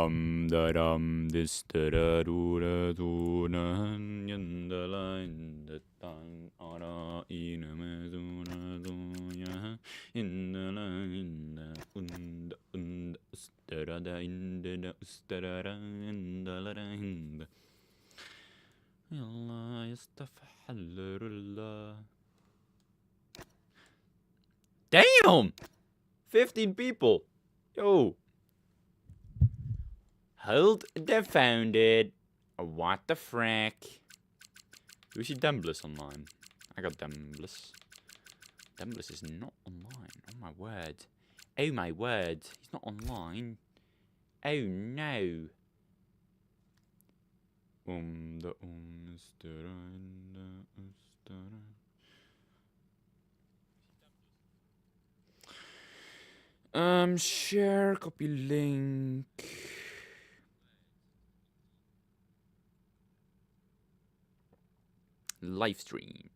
da dum this da da do da do na in the line the time ara in me do na do ya in the line the und stara da in the stara in the line Allah yastafhal Allah. Damn! 15 people! Yo! Hold the founded. What the frack? Do we see Dembliss online? I got Dembliss. Dembliss is not online. Oh my word. Oh my word. He's not online. Oh no. Share, copy link. Live streams.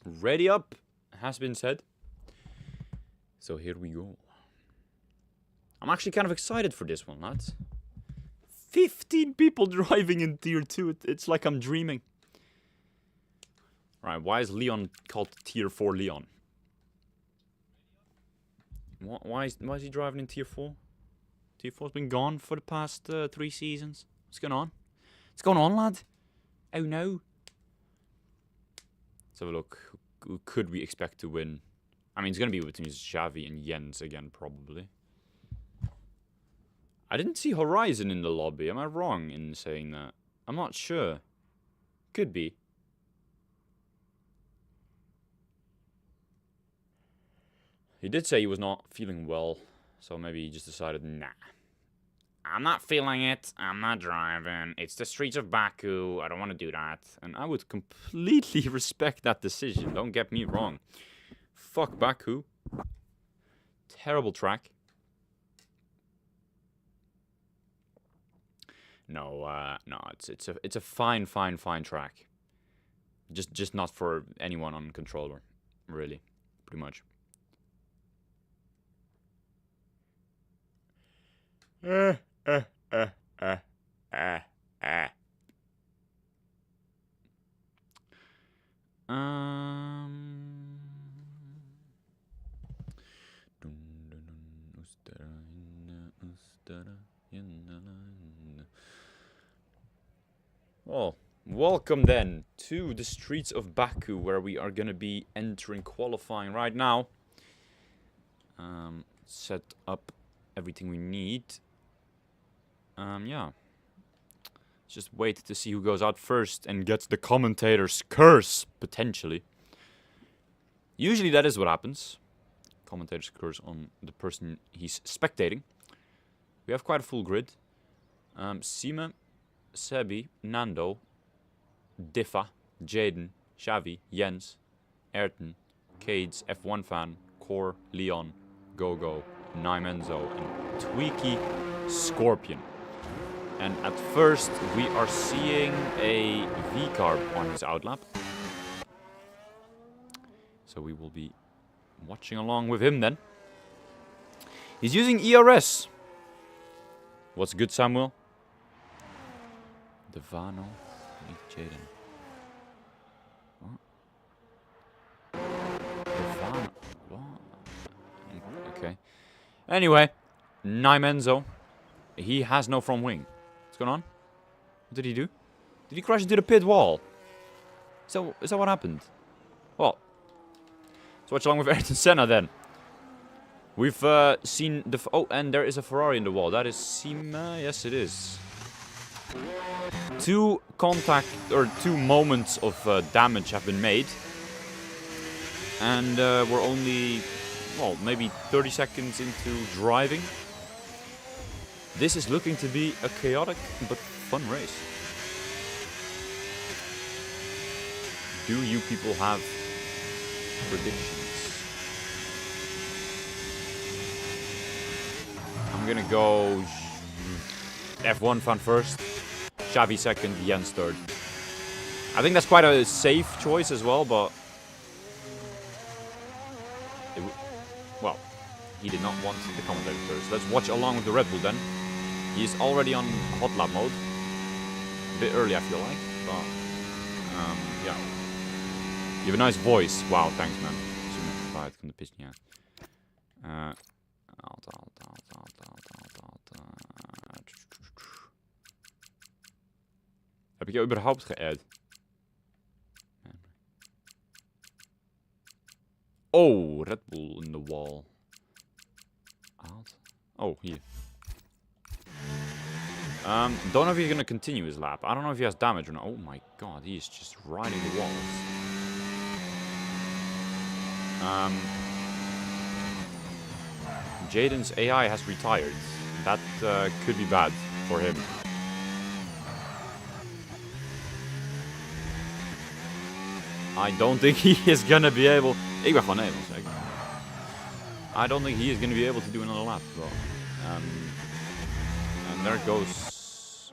Ready up has been said. So here we go. I'm actually kind of excited for this one, lads. 15 people driving in Tier 2. It's like I'm dreaming. Right, why is Leon called Tier 4 Leon? Why is he driving in Tier 4? Tier 4's been gone for the past 3 seasons. What's going on? What's going on, lad? Oh no. Let's have a look. Who could we expect to win? I mean, it's going to be between Xavi and Jens again, probably. I didn't see Horizon in the lobby. Am I wrong in saying that? I'm not sure. Could be. He did say he was not feeling well, so maybe he just decided, nah. I'm not feeling it. I'm not driving. It's the streets of Baku. I don't want to do that. And I would completely respect that decision. Don't get me wrong. Fuck Baku. Terrible track. No, it's a fine track. Just not for anyone on controller, really, pretty much. Well, welcome then to the streets of Baku, where we are gonna be entering qualifying right now. Set up everything we need. Yeah. Let's just wait to see who goes out first and gets the commentator's curse, potentially. Usually that is what happens. Commentator's curse on the person he's spectating. We have quite a full grid. Sima, Sebi, Nando, Diffa, Jaden, Xavi, Jens, Ayrton, Cades, F1 Fan, Core, Leon, Gogo, Nymenzo, and Tweaky Scorpion. And at first, we are seeing a V-carb on his outlap. So we will be watching along with him then. He's using ERS. What's good, Samuel? Devano, Jaden. What? Devano. What? Okay. Anyway, Nymenzo. He has no front wing. What's going on? What did he do? Did he crash into the pit wall? Is that what happened? Well, let's watch along with Ayrton Senna then. We've seen the... Oh, and there is a Ferrari in the wall. That is Sima. Yes, it is. 2 moments of damage have been made. And we're only, well, maybe 30 seconds into driving. This is looking to be a chaotic but fun race. Do you people have predictions? I'm gonna go F1 fan first, Xavi second, Jens third. I think that's quite a safe choice as well, but well, he did not want the commentator first. Let's watch along with the Red Bull then. He's already on hot lap mode. A bit early, I feel like, but yeah. You have a nice voice. Wow, thanks, man. Het kan de pist niet uit. Heb ik jou überhaupt geadd? Oh, Red Bull in the wall. Oh, here. Don't know if he's gonna continue his lap. I don't know if he has damage or not. Oh my god, he is just riding the walls. Jaden's AI has retired. That could be bad for him. I don't think he is gonna be able... Ik ben gewoon Nederlands, zeker. I don't think he is gonna be able to do another lap, bro. And there goes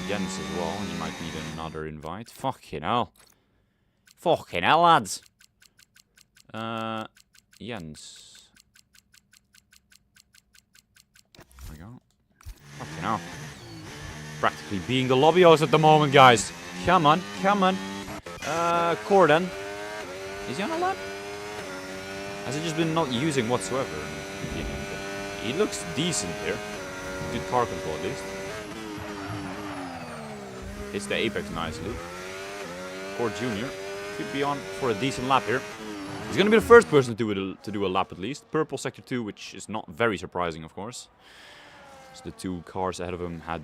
Jens as well. He might need another invite. Fucking hell. Fucking hell, lads. Jens. There we go. Fucking hell. Practically being the lobby host at the moment, guys. Come on, come on. Corden. Is he on a lap? Has he just been not using whatsoever in the beginning? He looks decent here. Good car control at least. Hits the apex nicely. Cord Jr. could be on for a decent lap here. He's gonna be the first person to do a lap at least. Purple sector 2, which is not very surprising, of course. So the two cars ahead of him had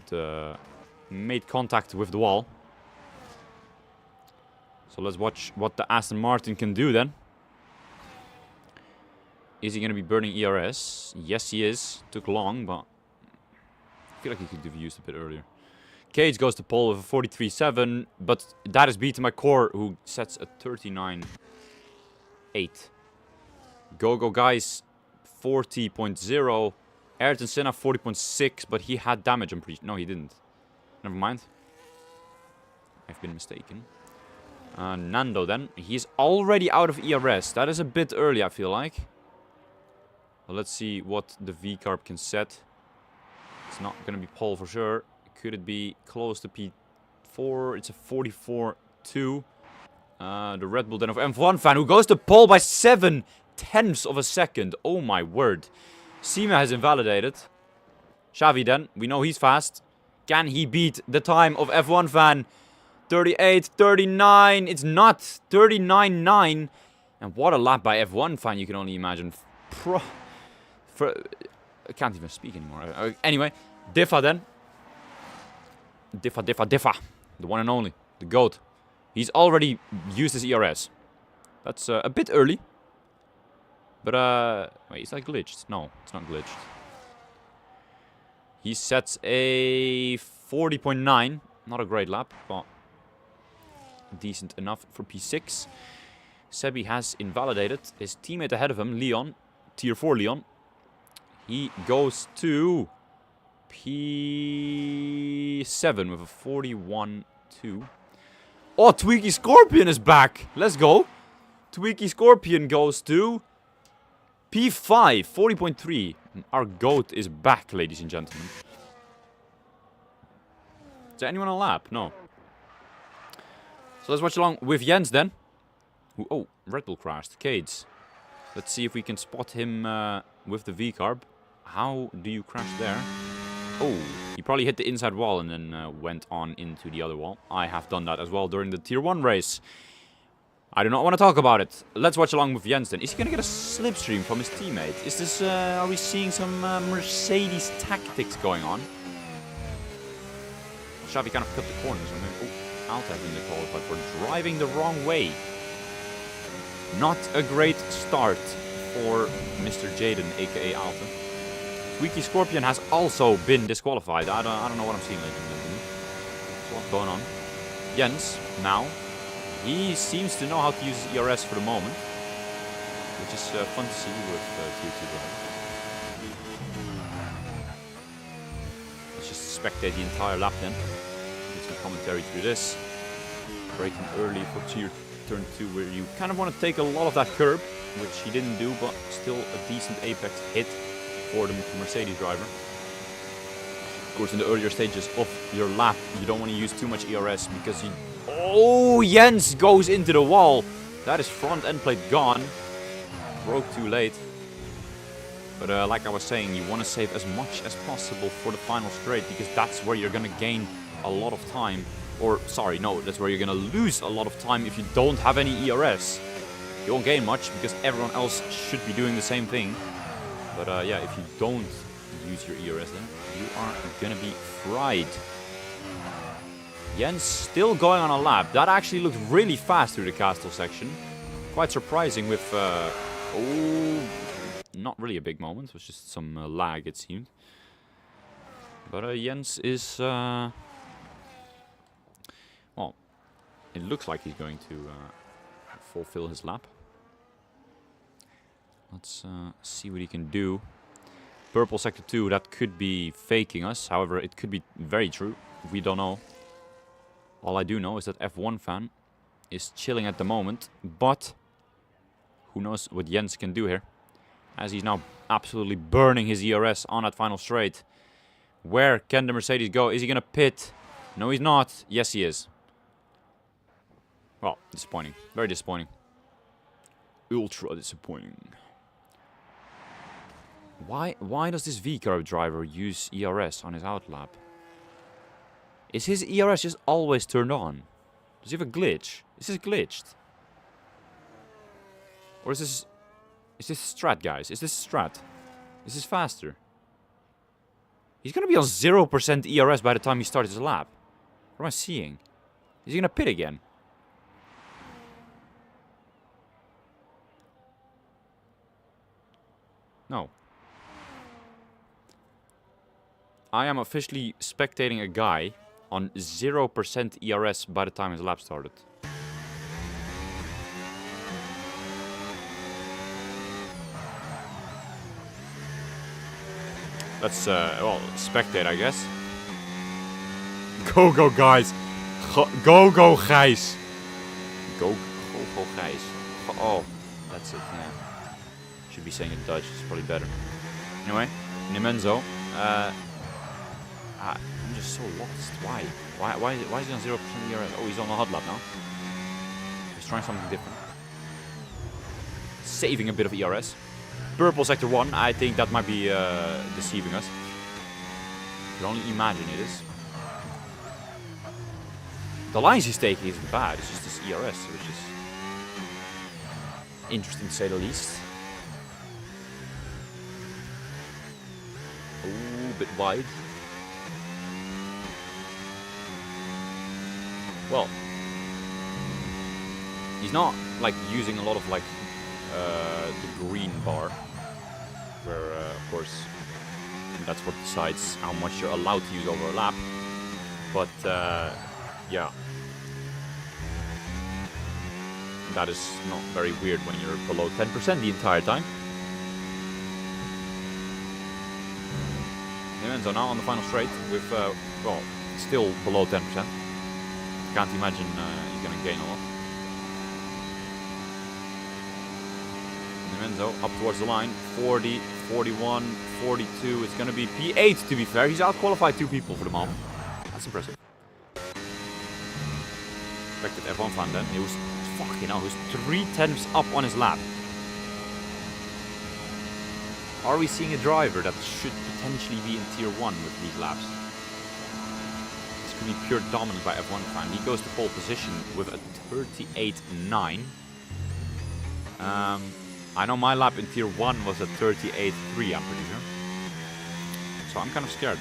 made contact with the wall. So let's watch what the Aston Martin can do then. Is he going to be burning ERS? Yes, he is. Took long, but I feel like he could have used a bit earlier. Cage goes to pole with a 43.7, but that is beaten by Core, who sets a 39.8. Go guys, 40.0. Ayrton Senna 40.6, but he had damage. No, he didn't. Never mind. I've been mistaken. Nando then. He's already out of ERS. That is a bit early, I feel like. Well, let's see what the V-Carb can set. It's not going to be pole for sure. Could it be close to P4? It's a 44.2. The Red Bull then of M1 fan, who goes to pole by 0.7 of a second. Oh my word. Sima has invalidated. Xavi then. We know he's fast. Can he beat the time of F1 fan? 38, 39. It's not. 39.9. And what a lap by F1 fan, you can only imagine. I can't even speak anymore. Anyway, Diffa then. Diffa. The one and only. The GOAT. He's already used his ERS. That's a bit early. But, wait, is that glitched? No, it's not glitched. He sets a 40.9. Not a great lap, but decent enough for P6. Sebi has invalidated his teammate ahead of him, Leon. Tier 4 Leon. He goes to P7 with a 41.2. Oh, Tweaky Scorpion is back. Let's go. Tweaky Scorpion goes to P5, 40.3. Our GOAT is back, ladies and gentlemen. Is there anyone on lap? No. So let's watch along with Jens then. Oh, Red Bull crashed. Cades. Let's see if we can spot him with the V-Carb. How do you crash there? Oh, he probably hit the inside wall and then went on into the other wall. I have done that as well during the Tier 1 race. I do not want to talk about it. Let's watch along with Jens then. Is he going to get a slipstream from his teammate? Is this, are we seeing some Mercedes tactics going on? Xavi kind of cut the corners. Oh, Alta has been qualified for driving the wrong way. Not a great start for Mr. Jaden, aka Alta. Tweaky Scorpion has also been disqualified. I don't know what I'm seeing, ladies and gentlemen. There's a lot going on. Jens, now. He seems to know how to use his ERS for the moment. Which is fun to see with Tier 2 drivers. spectate the entire lap then. Get some commentary through this. Braking early for turn 2, where you kind of want to take a lot of that curb, which he didn't do, but still a decent apex hit for the Mercedes driver. Of course, in the earlier stages of your lap, you don't want to use too much ERS because you... Oh, Jens goes into the wall. That is front end plate gone. Broke too late. But like I was saying, you want to save as much as possible for the final straight, because that's where you're going to gain a lot of time. Or, sorry, no, that's where you're going to lose a lot of time if you don't have any ERS. You won't gain much because everyone else should be doing the same thing. But yeah, if you don't use your ERS then, you are going to be fried. Jens still going on a lap. That actually looked really fast through the castle section. Quite surprising with... oh, not really a big moment. It was just some lag, it seemed. But Jens is... well, it looks like he's going to fulfill his lap. Let's see what he can do. Purple sector 2, that could be faking us. However, it could be very true. We don't know. All I do know is that F1 fan is chilling at the moment. But who knows what Jens can do here. As he's now absolutely burning his ERS on that final straight. Where can the Mercedes go? Is he going to pit? No, he's not. Yes, he is. Well, disappointing. Very disappointing. Ultra disappointing. Why does this V-curve driver use ERS on his outlap? Is his ERS just always turned on? Does he have a glitch? Is this glitched? Or is this strat, guys? Is this strat? Is this faster? He's gonna be on 0% ERS by the time he starts his lap. What am I seeing? Is he gonna pit again? No. I am officially spectating a guy on 0% ERS by the time his lap started. Let's, well, spectate, I guess. Go, guys. Go, Gijs. Go, Gijs. Oh, that's it, yeah. Should be saying it in Dutch, it's probably better. Anyway, Nimenzo. I'm just so lost. Why? Why is he on 0% ERS? Oh, he's on a hot lap now. He's trying something different. Saving a bit of ERS. Purple sector 1, I think that might be deceiving us. You can only imagine it is. The lines he's taking isn't bad, it's just this ERS, which is interesting to say the least. Ooh, a bit wide. Well, he's not like using a lot of like the green bar, where of course that's what decides how much you're allowed to use over a lap. But yeah, that is not very weird when you're below 10% the entire time. Enzo now on the final straight with well, still below 10%. Can't imagine he's gonna gain a lot. Enzo up towards the line, 40, 41, 42. It's gonna be P8 to be fair. He's out-qualified 2 people for the moment. That's impressive. Expected F1 fan then. He was fucking hell. He was 3/10 up on his lap. Are we seeing a driver that should potentially be in tier 1 with these laps? This could be pure dominance by F1 fan. He goes to pole position with a 38.9. I know my lap in tier 1 was a 38.3, I'm pretty sure. So I'm kind of scared.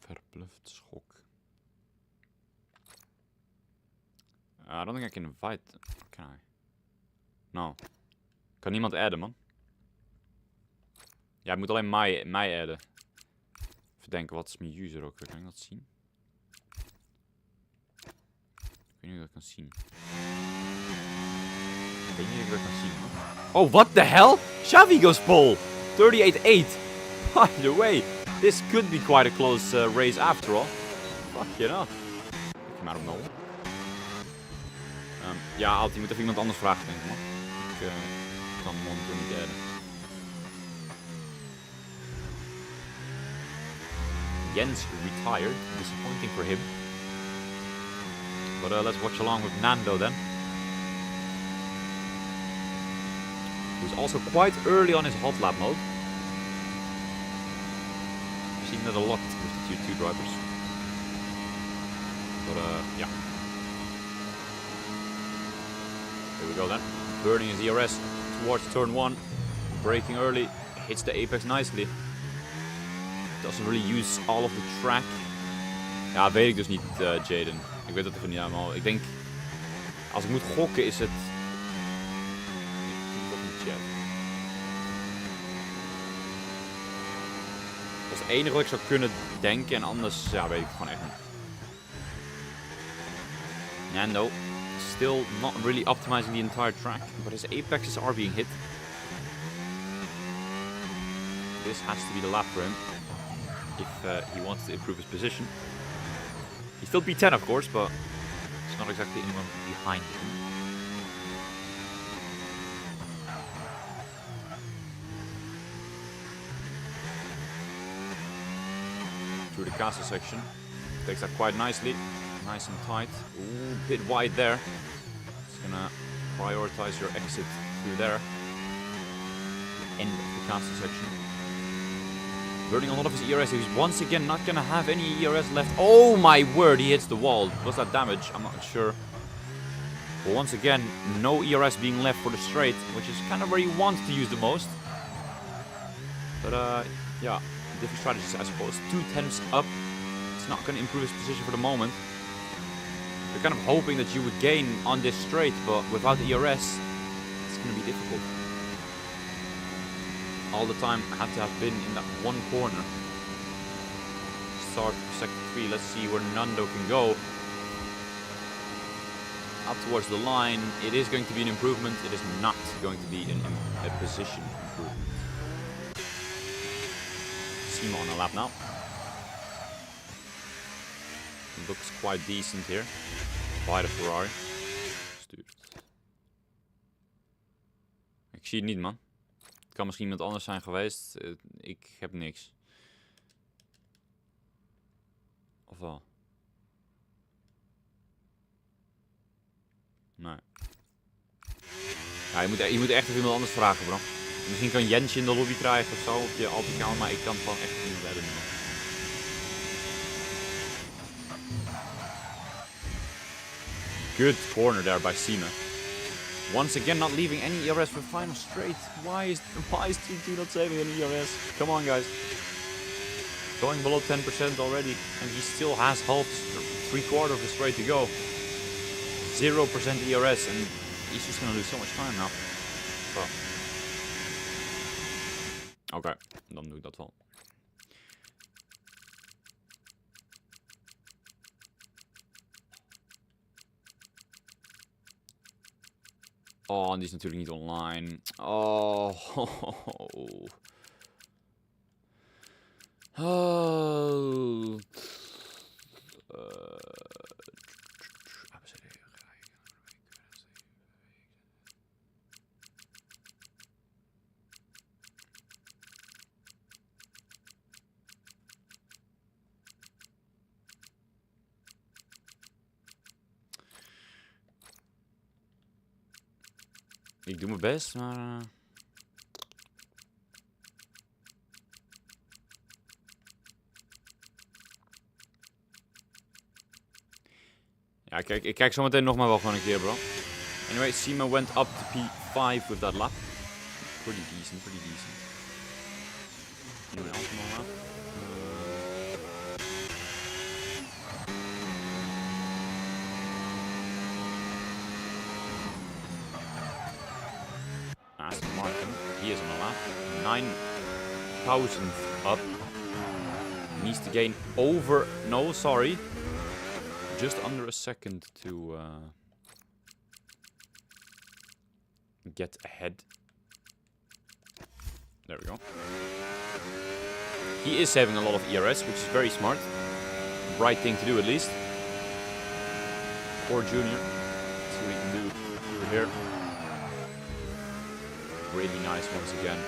Verbluft schok. I don't think I can invite them. Can I? No. Kan niemand adden, man? Ja, ik moet alleen mij adden. Even denken, wat is mijn user ook? Kan ik dat zien? Ik weet niet of ik dat kan zien. Ik weet niet of ik dat kan zien, man. Oh, what the hell? Xavi goes pole! 38.8. By the way, this could be quite a close race after all. Fuck you know. Ik hem out of nowhere. Ja, Alt, je moet even iemand anders vragen, denk ik, man. Ik kan hem momenteel niet redden. Jens retired. Disappointing for him. But let's watch along with Nando then. Who's also quite early on his hot lap mode. I've seen that a lot with the Tier 2 drivers. But yeah. Here we go then. Burning his ERS towards turn 1. Braking early. Hits the apex nicely. Doesn't really use all of the track. Ja, weet ik dus niet, Jaden. Ik weet het even niet helemaal. Ik denk, als ik moet gokken is het... Dat is het enige wat ik zou kunnen denken en anders, ja, weet ik het gewoon echt niet. Nando, still not really optimizing the entire track, but his apexes are being hit. This has to be the lap for him, if he wants to improve his position. He's still P10 of course, but it's not exactly anyone behind him. Through the castle section, takes that quite nicely, nice and tight. Ooh, bit wide there. Just gonna prioritize your exit through there. End of the castle section. Burning a lot of his ERS. He's once again not gonna have any ERS left. Oh my word, he hits the wall. Was that damage? I'm not sure. But once again, no ERS being left for the straight, which is kind of where you want to use the most. But yeah, different strategies I suppose. 2/10 up. It's not gonna improve his position for the moment. You're kind of hoping that you would gain on this straight, but without ERS, it's gonna be difficult. All the time had to have been in that one corner. Start sector 3. Let's see where Nando can go. Up towards the line. It is going to be an improvement. It is not going to be a position improvement. Sima on a lap now. It looks quite decent here. By the Ferrari. Stuurt. Ik zie het niet, man. Het kan misschien iemand anders zijn geweest. Ik heb niks. Of wel? Nee. Ja, je moet echt even iemand anders vragen, bro. Misschien kan Jensje in de lobby krijgen of zo op je alt-account, maar ik kan het gewoon echt niet redden. Good corner there by Sima. Once again, not leaving any ERS for final straight. Why is T2 not saving any ERS? Come on, guys. Going below 10% already, and he still has half, 3/4 of the straight to go. 0% ERS, and he's just gonna lose so much time now. Oké, dan doe ik dat wel. Oh, en die is natuurlijk niet online. Oh. Oh. Ik doe mijn best, maar... Ja, kijk, ik kijk zo meteen nog maar wel gewoon een keer, bro. Anyway, Sima went up to P5 with that lap. Pretty decent, pretty decent. Anyone else on lap? Aston Martin, he is on a lap. 9,000 up. He needs to gain over... No, sorry. Just under a second to get ahead. There we go. He is saving a lot of ERS, which is very smart. Right thing to do, at least. Poor Junior. Let's see what he can do through here. Really nice once again.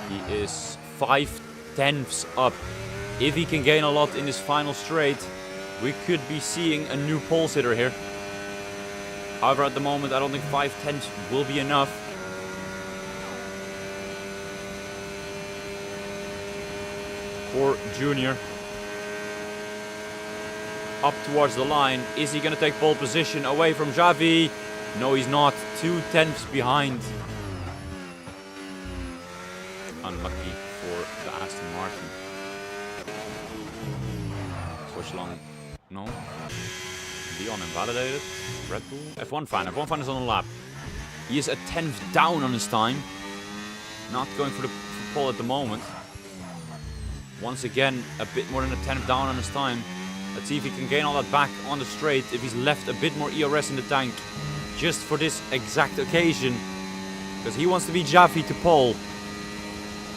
He is 5/10 up. If he can gain a lot in this final straight, we could be seeing a new pole sitter here. However, at the moment, I don't think 5/10 will be enough. For Junior. Up towards the line. Is he going to take pole position away from Xavi? No, he's not. 2/10 behind. Unlucky for the Aston Martin. Switch long. No. Leon invalidated. Red Bull. F1 fan. F1 fan is on the lap. He is a 10th down on his time. Not going for the pole at the moment. Once again, a bit more than a 10th down on his time. Let's see if he can gain all that back on the straight. If he's left a bit more ERS in the tank. Just for this exact occasion. Because he wants to be Xavi to pole.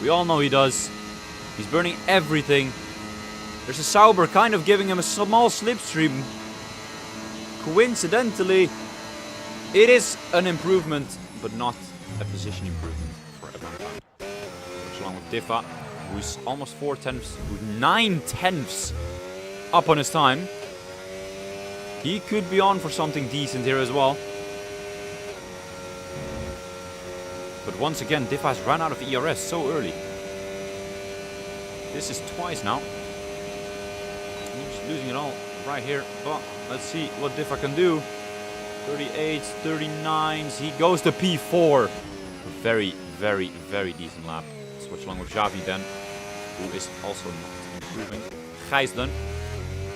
We all know he does. He's burning everything. There's a Sauber kind of giving him a small slipstream. Coincidentally, it is an improvement, but not a position improvement for everyone. Which along with Diffa, who's almost 4/10, with 9/10 up on his time. He could be on for something decent here as well. But once again, Diffa has run out of ERS so early. This is twice now. He's losing it all right here. But let's see what Diffa can do. 38s, 39s. He goes to P4. Very, very, very decent lap. Switch along with Xavi then, who is also not improving. Gijsden,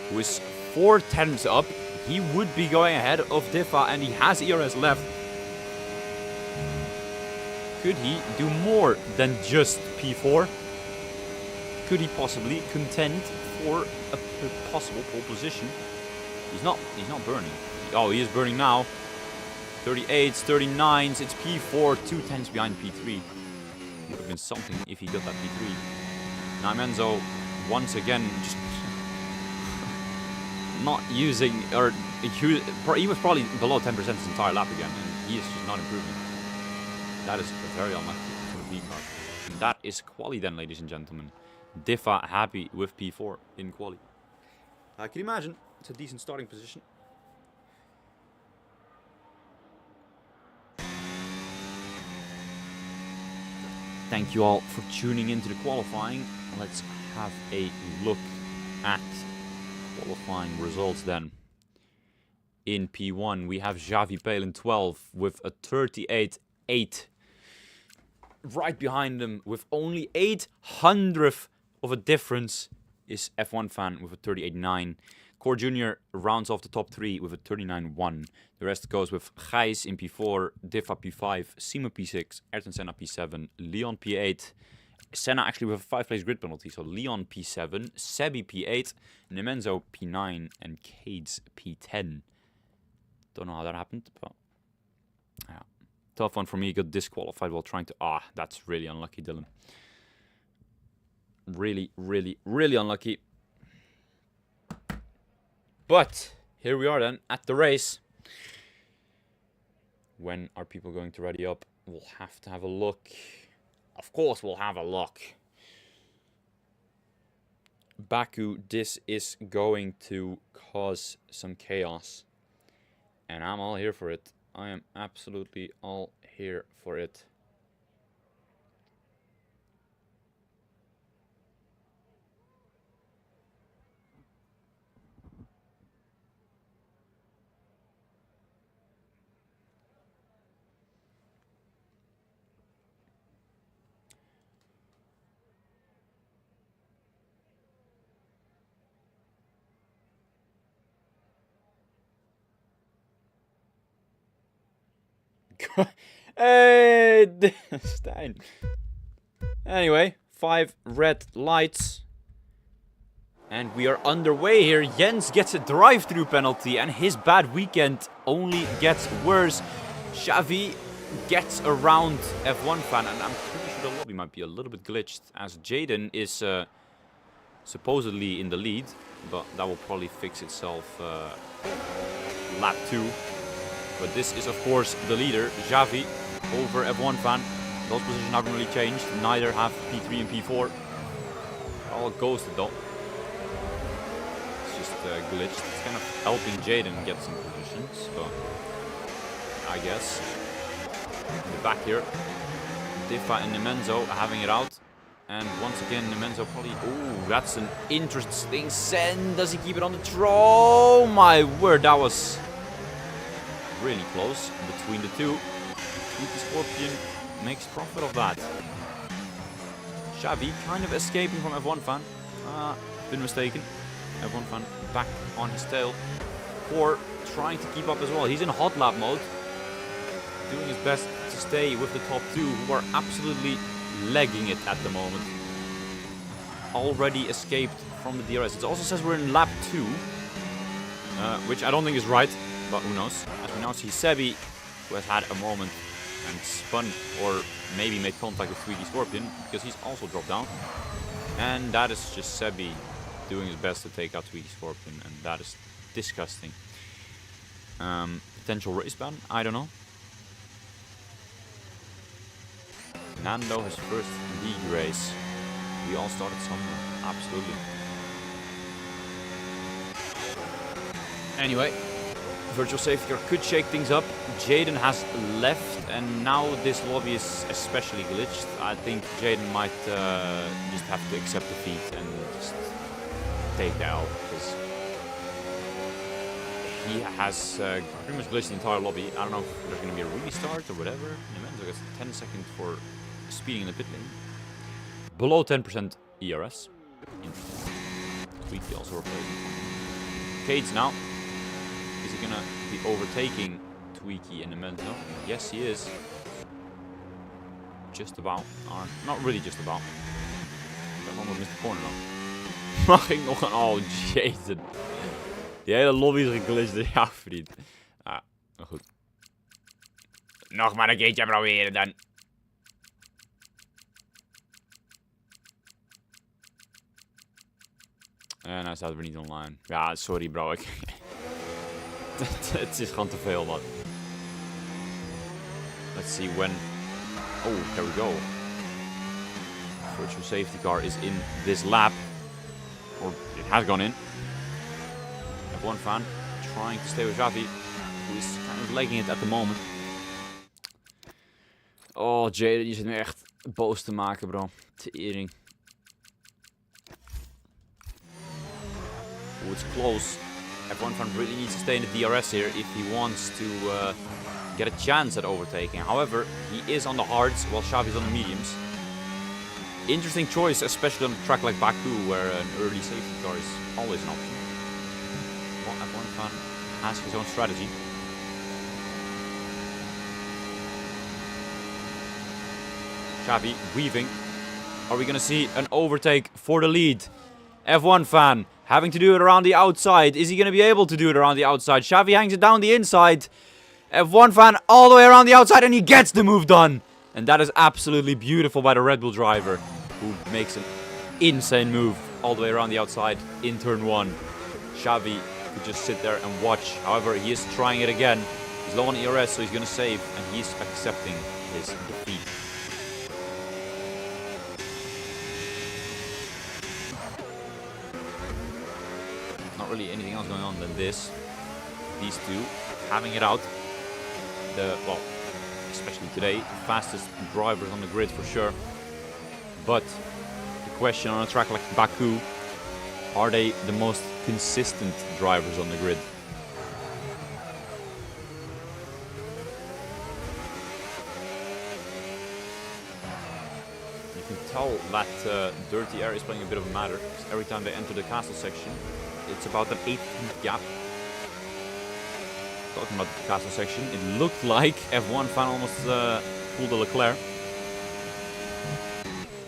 who is 4/10 up. He would be going ahead of Diffa and he has ERS left. Could he do more than just P4? Could he possibly contend for a possible pole position? He's not burning. Oh, he is burning now. 38s, 39s, it's P4, 2/10 behind P3. Would have been something if he got that P3. Now Menzo, once again, just not using, or he was probably below 10% his entire lap again, and he is just not improving. That is very unlucky for the B car. And that is quali then, ladies and gentlemen. Diffa happy with P4 in quali. I can imagine it's a decent starting position. Thank you all for tuning into the qualifying. Let's have a look at qualifying results then. In P1 we have Xavi Palin 12 with a 38.8. Right behind him with only 0.08 of a difference is F1 fan with a 38.9. Core Junior rounds off the top 3 with a 39.1. The rest goes with Gijs in P4, Diffa P5, Sima P6, Ayrton Senna P7, Leon P8. Senna actually with a 5-place grid penalty, so Leon P7, Sebi P8, Nemenzo P9, and Cades P10. Don't know how that happened, but yeah. Tough one for me, got disqualified while trying to... that's really unlucky, Dylan. Really, really, really unlucky. But here we are then at the race. When are people going to ready up? We'll have to have a look. Of course we'll have a look. Baku, this is going to cause some chaos. And I'm all here for it. I am absolutely all here for it. Hey, Stein. Anyway, 5 red lights. And we are underway here. Jens gets a drive-through penalty and his bad weekend only gets worse. Xavi gets around F1 fan and I'm pretty sure the lobby might be a little bit glitched, as Jaden is supposedly in the lead, but that will probably fix itself lap 2. But this is, of course, the leader, Xavi, over F1 Fan. Those positions haven't really changed. Neither have P3 and P4. All ghosted though. It's just glitched. It's kind of helping Jaden get some positions, but I guess. In the back here, Diffa and Nemenzo having it out. And once again, Nemenzo probably... Ooh, that's an interesting send. Does he keep it on the throw? Oh my word, that was really close between the two. Tweaky Scorpion makes profit of that. Xavi kind of escaping from F1 Fan. Been mistaken. F1 Fan back on his tail. Or trying to keep up as well. He's in hot lap mode. Doing his best to stay with the top 2 who are absolutely legging it at the moment. Already escaped from the DRS. It also says we're in lap 2. Which I don't think is right. But who knows. As we now see Sebi, who has had a moment and spun or maybe made contact with Tweaky Scorpion, because he's also dropped down. And that is just Sebi doing his best to take out Tweaky Scorpion, and that is disgusting. Potential race ban? I don't know. Nando his first league race. We all started somewhere. Absolutely. Anyway. Virtual safety car could shake things up. Jaden has left, and now this lobby is especially glitched. I think Jaden might just have to accept defeat and just take the L, because he has pretty much glitched the entire lobby. I don't know if there's going to be a restart or whatever. Nemenzo gets 10 seconds for speeding in the pit lane. Below 10% ERS. Tweaky also replacing. Cades now. Is he gonna be overtaking Tweaky and Nemenzo? Yes, he is. Just about. Or not really just about. That one missed the corner though. Mag ik nog een... Oh, Jason. Die hele lobby is geglitcht. Ja, vriend. Ah, maar goed. Nog maar een keertje proberen dan. En hij staat weer niet online. Ja, sorry bro. Het is gewoon te veel, man. Let's see when... Oh, there we go. Virtual safety car is in this lap. Or it has gone in. F1 Fan trying to stay with Xavi, who is kind of legging it at the moment. Oh, Jaden, je zit me echt boos te maken, bro. Tering. Oh, it's close. F1 Fan really needs to stay in the DRS here if he wants to get a chance at overtaking. However, he is on the hards while Xavi's on the mediums. Interesting choice, especially on a track like Baku, where an early safety car is always an option. Well, F1 Fan has his own strategy. Xavi weaving. Are we going to see an overtake for the lead? F1 Fan having to do it around the outside. Is he going to be able to do it around the outside? Xavi hangs it down the inside. F1 Fan all the way around the outside, and he gets the move done. And that is absolutely beautiful by the Red Bull driver, who makes an insane move all the way around the outside in turn 1. Xavi could just sit there and watch. However, he is trying it again. He's low on ERS, so he's going to save, and he's accepting his defeat. Not really anything else going on than this. These two having it out. Well, especially today, fastest drivers on the grid for sure. But the question on a track like Baku, are they the most consistent drivers on the grid? You can tell that dirty area is playing a bit of a matter. Every time they enter the castle section, it's about an 8-feet gap. Talking about the castle section, it looked like F1 Fan almost pulled a Leclerc.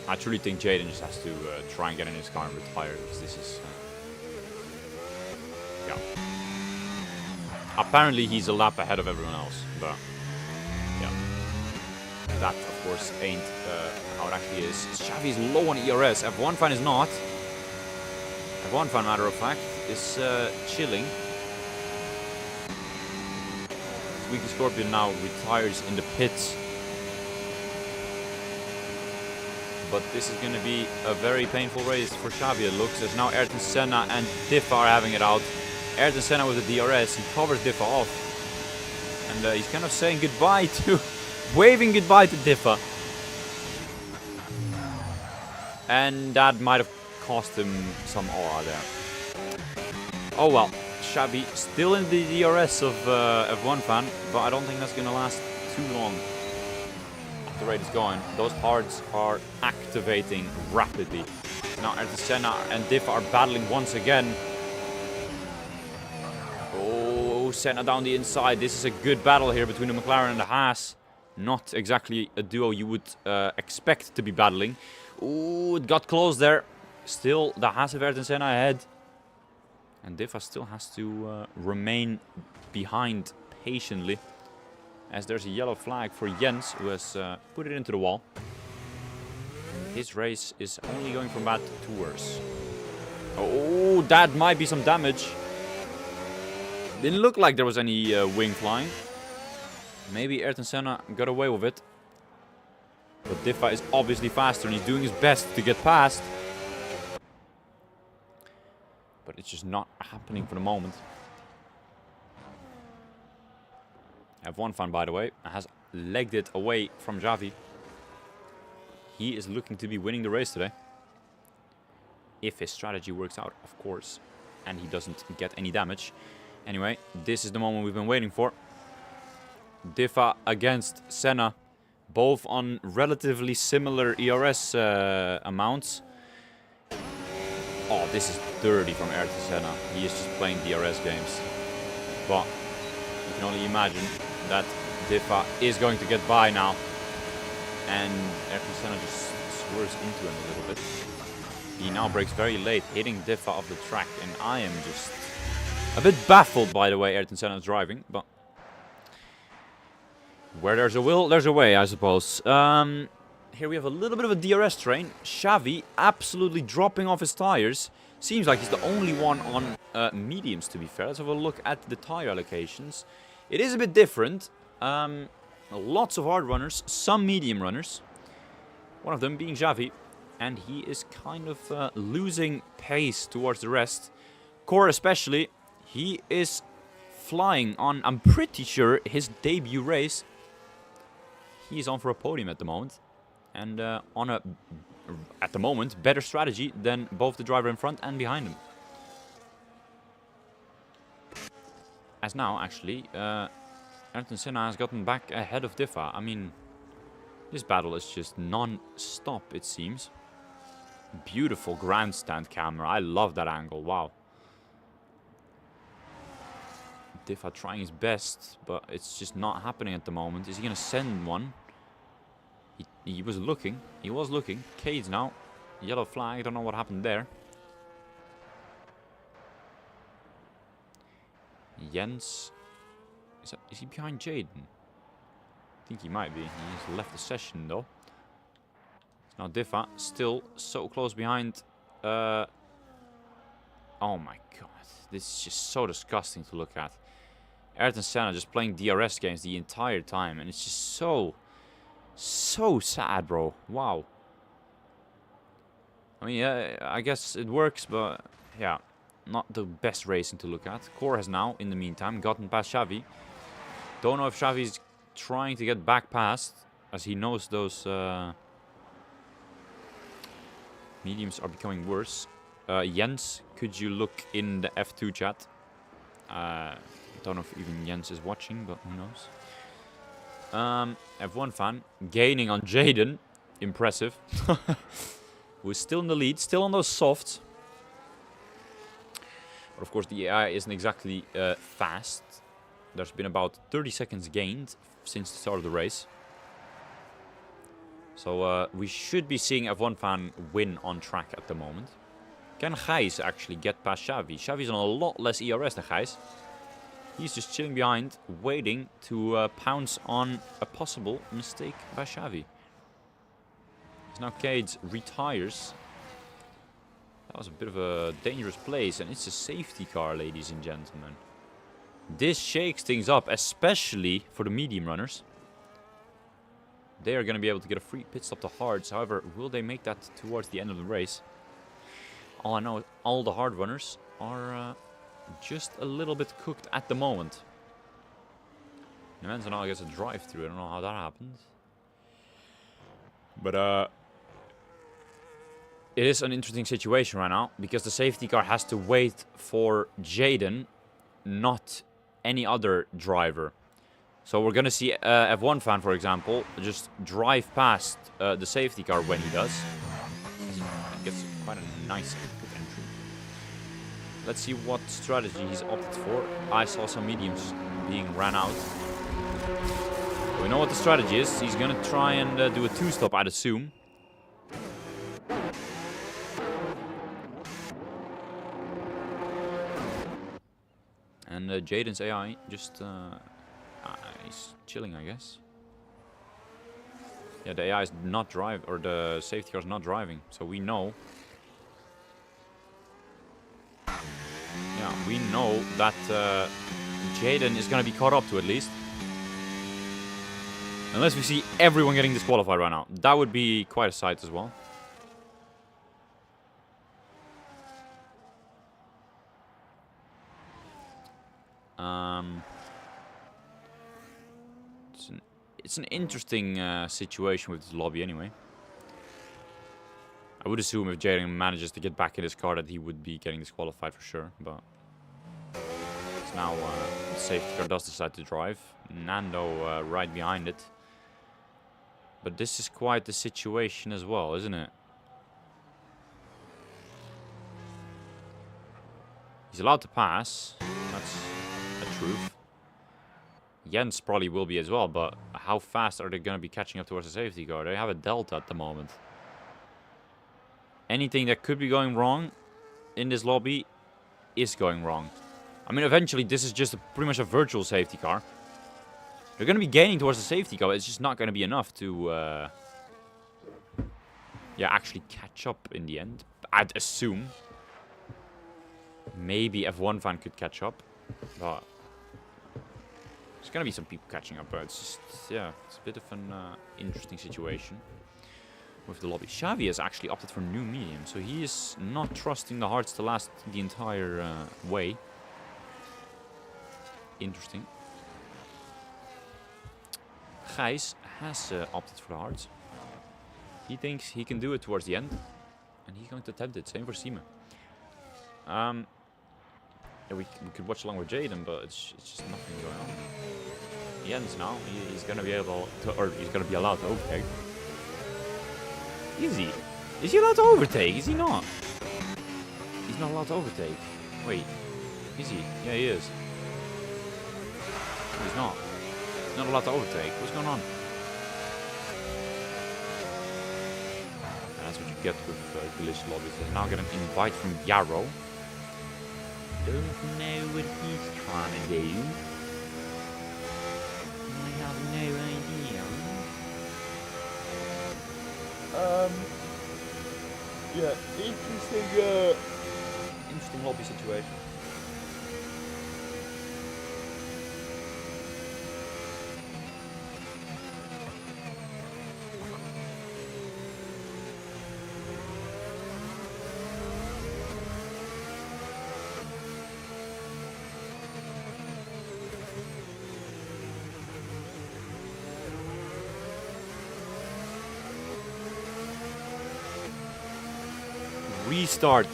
I truly think Jaden just has to try and get in his car and retire, because this is... yeah. Apparently he's a lap ahead of everyone else, but... yeah. that, of course, ain't how it actually is. Xavi is low on ERS. F1 fan is not. F1 fan, matter of fact, is chilling. Squeaky Scorpion now retires in the pits. But this is going to be a very painful race for Xavi, it looks, as now Ayrton Senna and Diffa are having it out. Ayrton Senna with the DRS, he covers Diffa off. And he's kind of saying goodbye to, waving goodbye to Diffa. And that might have cost him some aura there. Oh well, Xavi still in the DRS of F1 fan, but I don't think that's going to last too long. The rate is going. Those hards are activating rapidly. Now Ayrton Senna and Diffa are battling once again. Oh, Senna down the inside. This is a good battle here between the McLaren and the Haas. Not exactly a duo you would expect to be battling. Oh, it got close there. Still, the Haas of Ayrton Senna ahead. And Diffa still has to remain behind patiently. As there's a yellow flag for Jens, who has put it into the wall. His race is only going from bad to worse. Oh, that might be some damage. Didn't look like there was any wing flying. Maybe Ayrton Senna got away with it. But Diffa is obviously faster and he's doing his best to get past. But it's just not happening for the moment. F1 fan, by the way, has legged it away from Xavi. He is looking to be winning the race today. If his strategy works out, of course. And he doesn't get any damage. Anyway, this is the moment we've been waiting for. Diffa against Senna. Both on relatively similar ERS amounts. Oh, this is dirty from Ayrton Senna. He is just playing DRS games. But you can only imagine that Diffa is going to get by now. And Ayrton Senna just swerves into him a little bit. He now brakes very late, hitting Diffa off the track. And I am just a bit baffled by the way Ayrton Senna is driving. But where there's a will, there's a way, I suppose. Here we have a little bit of a DRS train. Xavi absolutely dropping off his tires. Seems like he's the only one on mediums, to be fair. Let's have a look at the tire allocations. It is a bit different. Lots of hard runners, some medium runners. One of them being Xavi. And he is kind of losing pace towards the rest. Core especially. He is flying on, I'm pretty sure, his debut race. He is on for a podium at the moment. And on a, at the moment, better strategy than both the driver in front and behind him. As now, actually, Ayrton Senna has gotten back ahead of Diffa. I mean, this battle is just non-stop, it seems. Beautiful grandstand camera. I love that angle. Wow. Diffa trying his best, but it's just not happening at the moment. Is he going to send one? He was looking. He was looking. Cades now. Yellow flag. I don't know what happened there. Jens. Is he behind Jaden? I think he might be. He's left the session though. Now Diffa still so close behind. Oh my god. This is just so disgusting to look at. Ayrton Senna just playing DRS games the entire time. And it's just so sad, bro. Wow. I mean, yeah, I guess it works, but yeah, not the best racing to look at. Core has now, in the meantime, gotten past Xavi. Don't know if Xavi's trying to get back past, as he knows those mediums are becoming worse. Jens, could you look in the F2 chat? Don't know if even Jens is watching, but who knows. F1 fan gaining on Jaden. Impressive. Who is still in the lead, still on those softs. But of course the AI isn't exactly fast. There's been about 30 seconds gained since the start of the race. So we should be seeing F1 fan win on track at the moment. Can Gijs actually get past Xavi? Xavi's on a lot less ERS than Gijs. He's just chilling behind, waiting to pounce on a possible mistake by Xavi. As now Cades retires. That was a bit of a dangerous place, and it's a safety car, ladies and gentlemen. This shakes things up, especially for the medium runners. They are going to be able to get a free pit stop to hards. However, will they make that towards the end of the race? All I know is all the hard runners are just a little bit cooked at the moment. Nemenza now gets a drive-through. I don't know how that happened. But it is an interesting situation right now, because the safety car has to wait for Jaden, not any other driver. So we're going to see F1 fan, for example, just drive past the safety car when he does. He gets quite a nice pit entry. Let's see what strategy he's opted for. I saw some mediums being ran out. We know what the strategy is. He's going to try and do a two-stop, I'd assume. And Jaden's AI just... he's chilling, I guess. Yeah, the AI is not driving, or the safety car is not driving, so we know. Yeah, we know that Jaden is going to be caught up to at least. Unless we see everyone getting disqualified right now. That would be quite a sight as well. It's an interesting situation with this lobby anyway. I would assume if Jaden manages to get back in his car that he would be getting disqualified for sure, but it's now the safety car does decide to drive. Nando right behind it. But this is quite the situation as well, isn't it? He's allowed to pass. That's a truth. Jens probably will be as well, but how fast are they going to be catching up towards the safety car? They have a delta at the moment. Anything that could be going wrong in this lobby is going wrong. I mean, eventually this is just pretty much a virtual safety car. They're going to be gaining towards the safety car, but it's just not going to be enough to yeah, actually catch up in the end. I'd assume. Maybe F1 fan could catch up, but there's gonna be some people catching up, but it's just, yeah, it's a bit of an interesting situation with the lobby. Xavi has actually opted for new medium, so he is not trusting the hards to last the entire way. Interesting. Gijs has opted for the hards. He thinks he can do it towards the end, and he's going to attempt it. Same for Sima. Yeah, we could watch along with Jaden, but it's just nothing going on. Jens now, he's gonna be able to, or he's gonna be allowed to overtake. Is he? Is he allowed to overtake? Is he not? He's not allowed to overtake. Wait, is he? Yeah, he is. No, he's not. He's not allowed to overtake. What's going on? And that's what you get with glitch lobbies. They now get an invite from Yarrow. Don't know what he's trying to do. I have no idea. Yeah, interesting lobby situation. Restart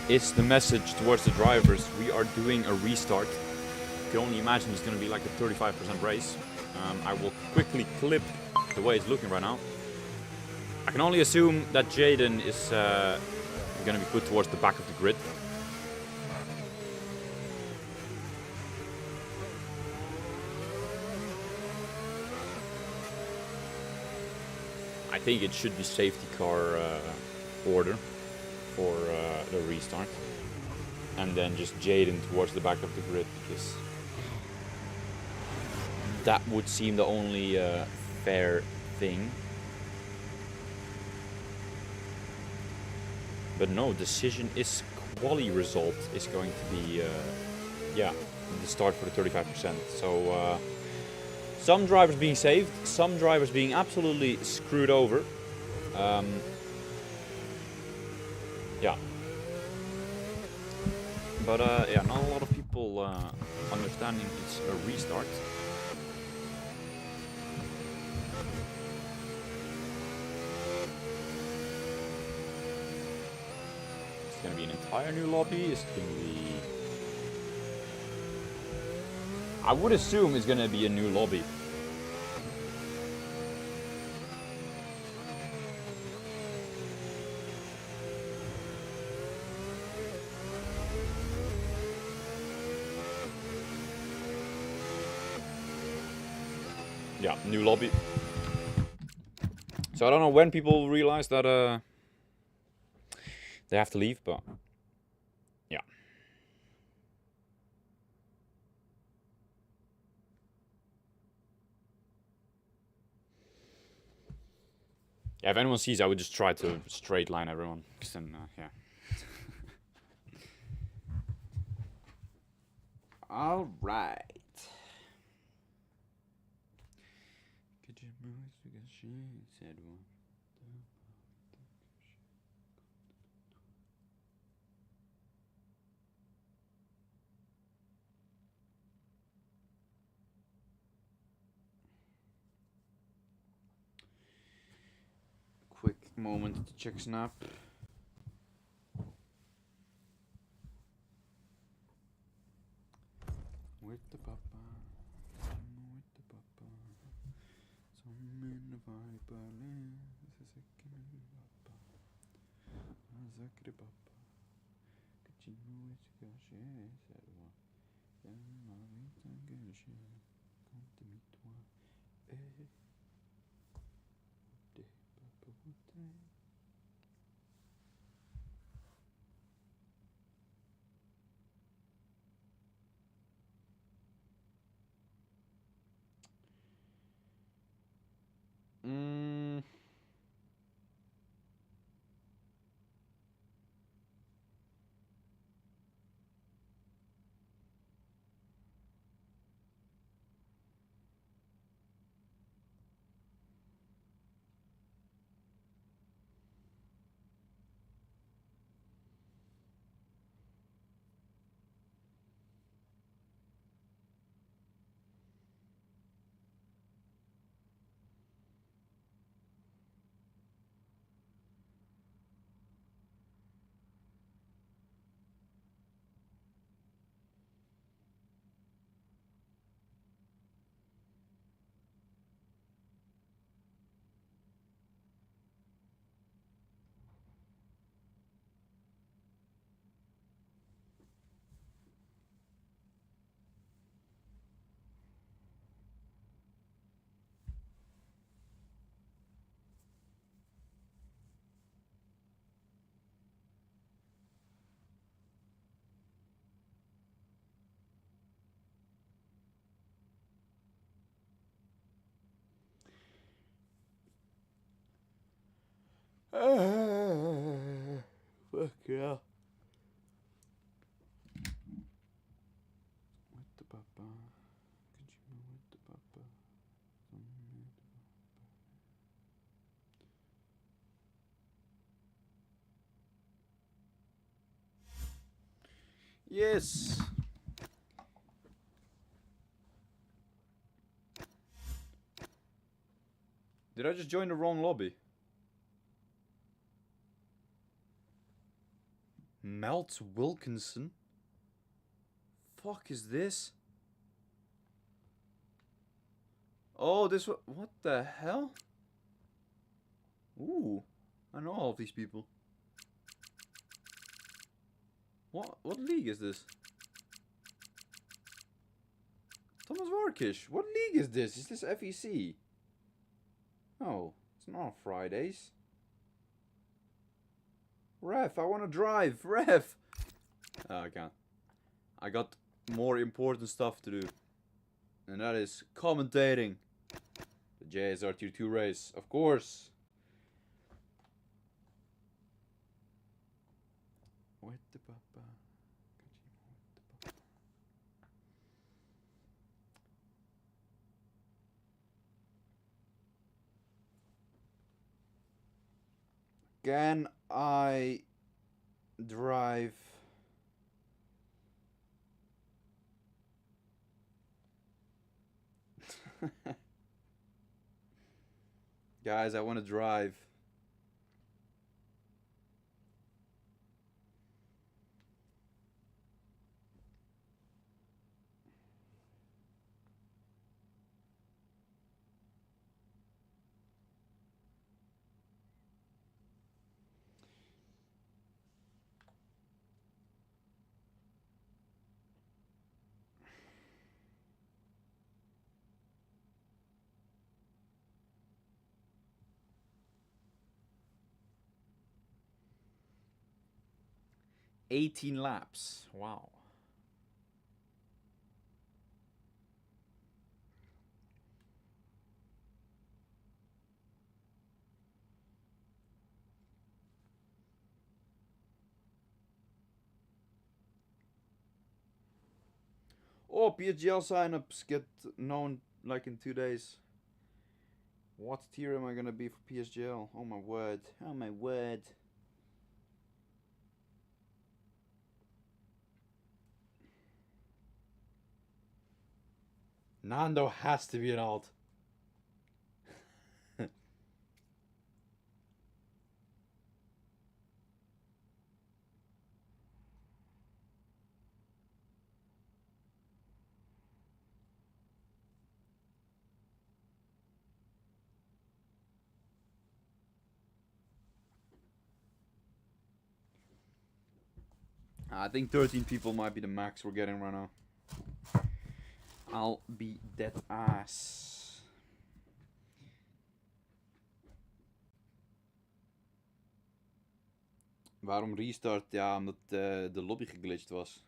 is the message towards the drivers. We are doing a restart. You can only imagine it's going to be like a 35% race. I will quickly clip the way it's looking right now. I can only assume that Jaden is going to be put towards the back of the grid. I think it should be safety car order for the restart, and then just Jaden towards the back of the grid, because that would seem the only fair thing. But no, decision is quali result is going to be, yeah, the start for the 35%. So some drivers being saved, some drivers being absolutely screwed over. Yeah. But yeah, not a lot of people understanding it's a restart. It's gonna be an entire new lobby. It's gonna be. I would assume it's gonna be a new lobby. Yeah, new lobby. So I don't know when people realize that they have to leave, but yeah. Yeah, if anyone sees, I would just try to straight line everyone, because then, yeah. All right. Quick moment to check Snap. With the papa, with the papa, some in the viper land, this is a king papa, Zakri papa, Kachino is Gashi, Serva, Marie Tangashi, Contimi toi, de papa wote. Fuck yeah. With the papa, Kachino with the papa, yes. Did I just join the wrong lobby? Melt Wilkinson? Fuck is this? Oh, this what the hell? Ooh, I know all of these people. What league is this? Thomas Varkish, what league is this? Is this FEC? Oh, it's not on Fridays. Ref, I want to drive. Ref! Oh, I can't. I got more important stuff to do. And that is commentating the JSR T2 race, of course. With the papa. Can I drive? Guys, I want to drive. $18 laps. Wow. Oh, PSGL signups get known like in 2 days. What tier am I gonna be for PSGL? Oh my word. Oh my word. Nando has to be an alt. I think 13 people might be the max we're getting right now. I'll be dead ass. Waarom restart? Ja, omdat de lobby geglitcht was.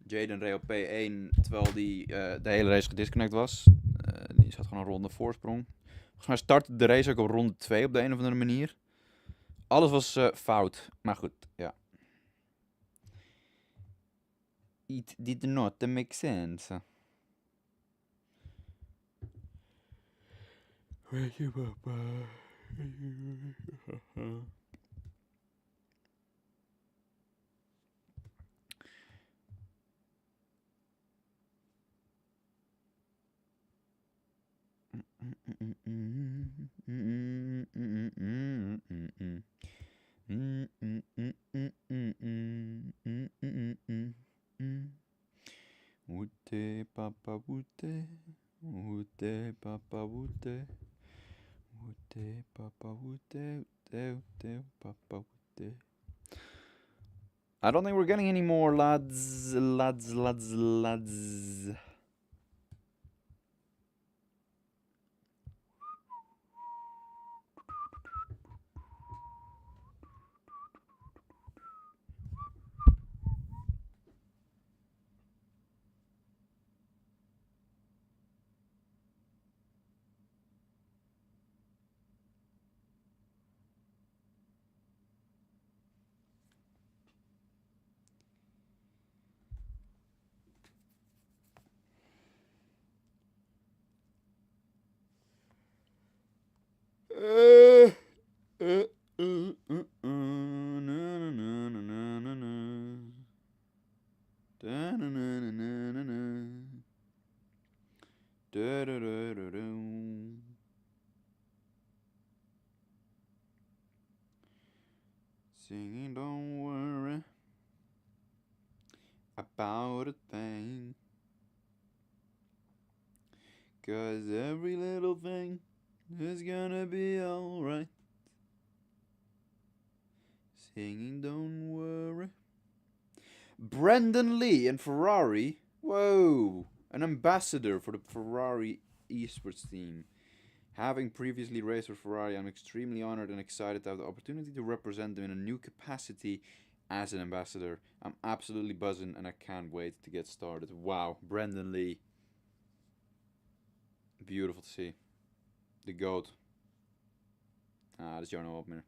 Jaden reed op P1 terwijl die de hele race gedisconnect was. Die zat gewoon een ronde voorsprong. Volgens mij startte de race ook op ronde 2 op de een of andere manier. Alles was fout, maar goed, ja. It did not make sense. Weet je papa? Woete papa woete, woete papa woete, woete papa woete, woete papa woete. I don't think we're getting any more lads. Singing, don't worry about a thing, 'cause every little thing is gonna be alright. Singing, don't worry. Brendan Lee and Ferrari. Whoa! An ambassador for the Ferrari esports team. Having previously raced for Ferrari, I'm extremely honored and excited to have the opportunity to represent them in a new capacity as an ambassador. I'm absolutely buzzing and I can't wait to get started. Wow, Brendan Lee. Beautiful to see. The goat. Ah, dat is Jarno opener.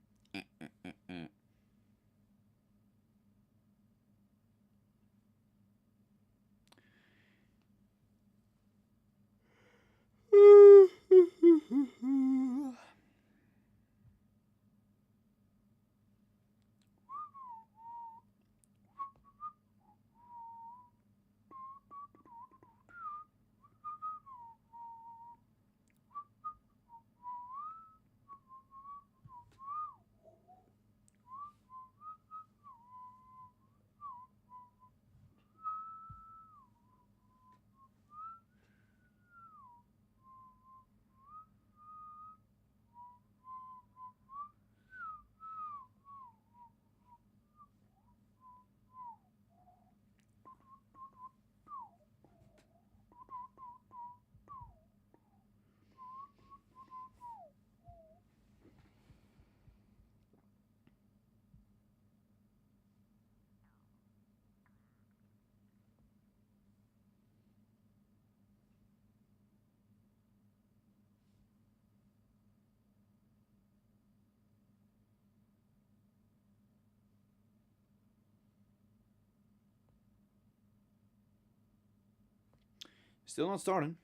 Still not starting.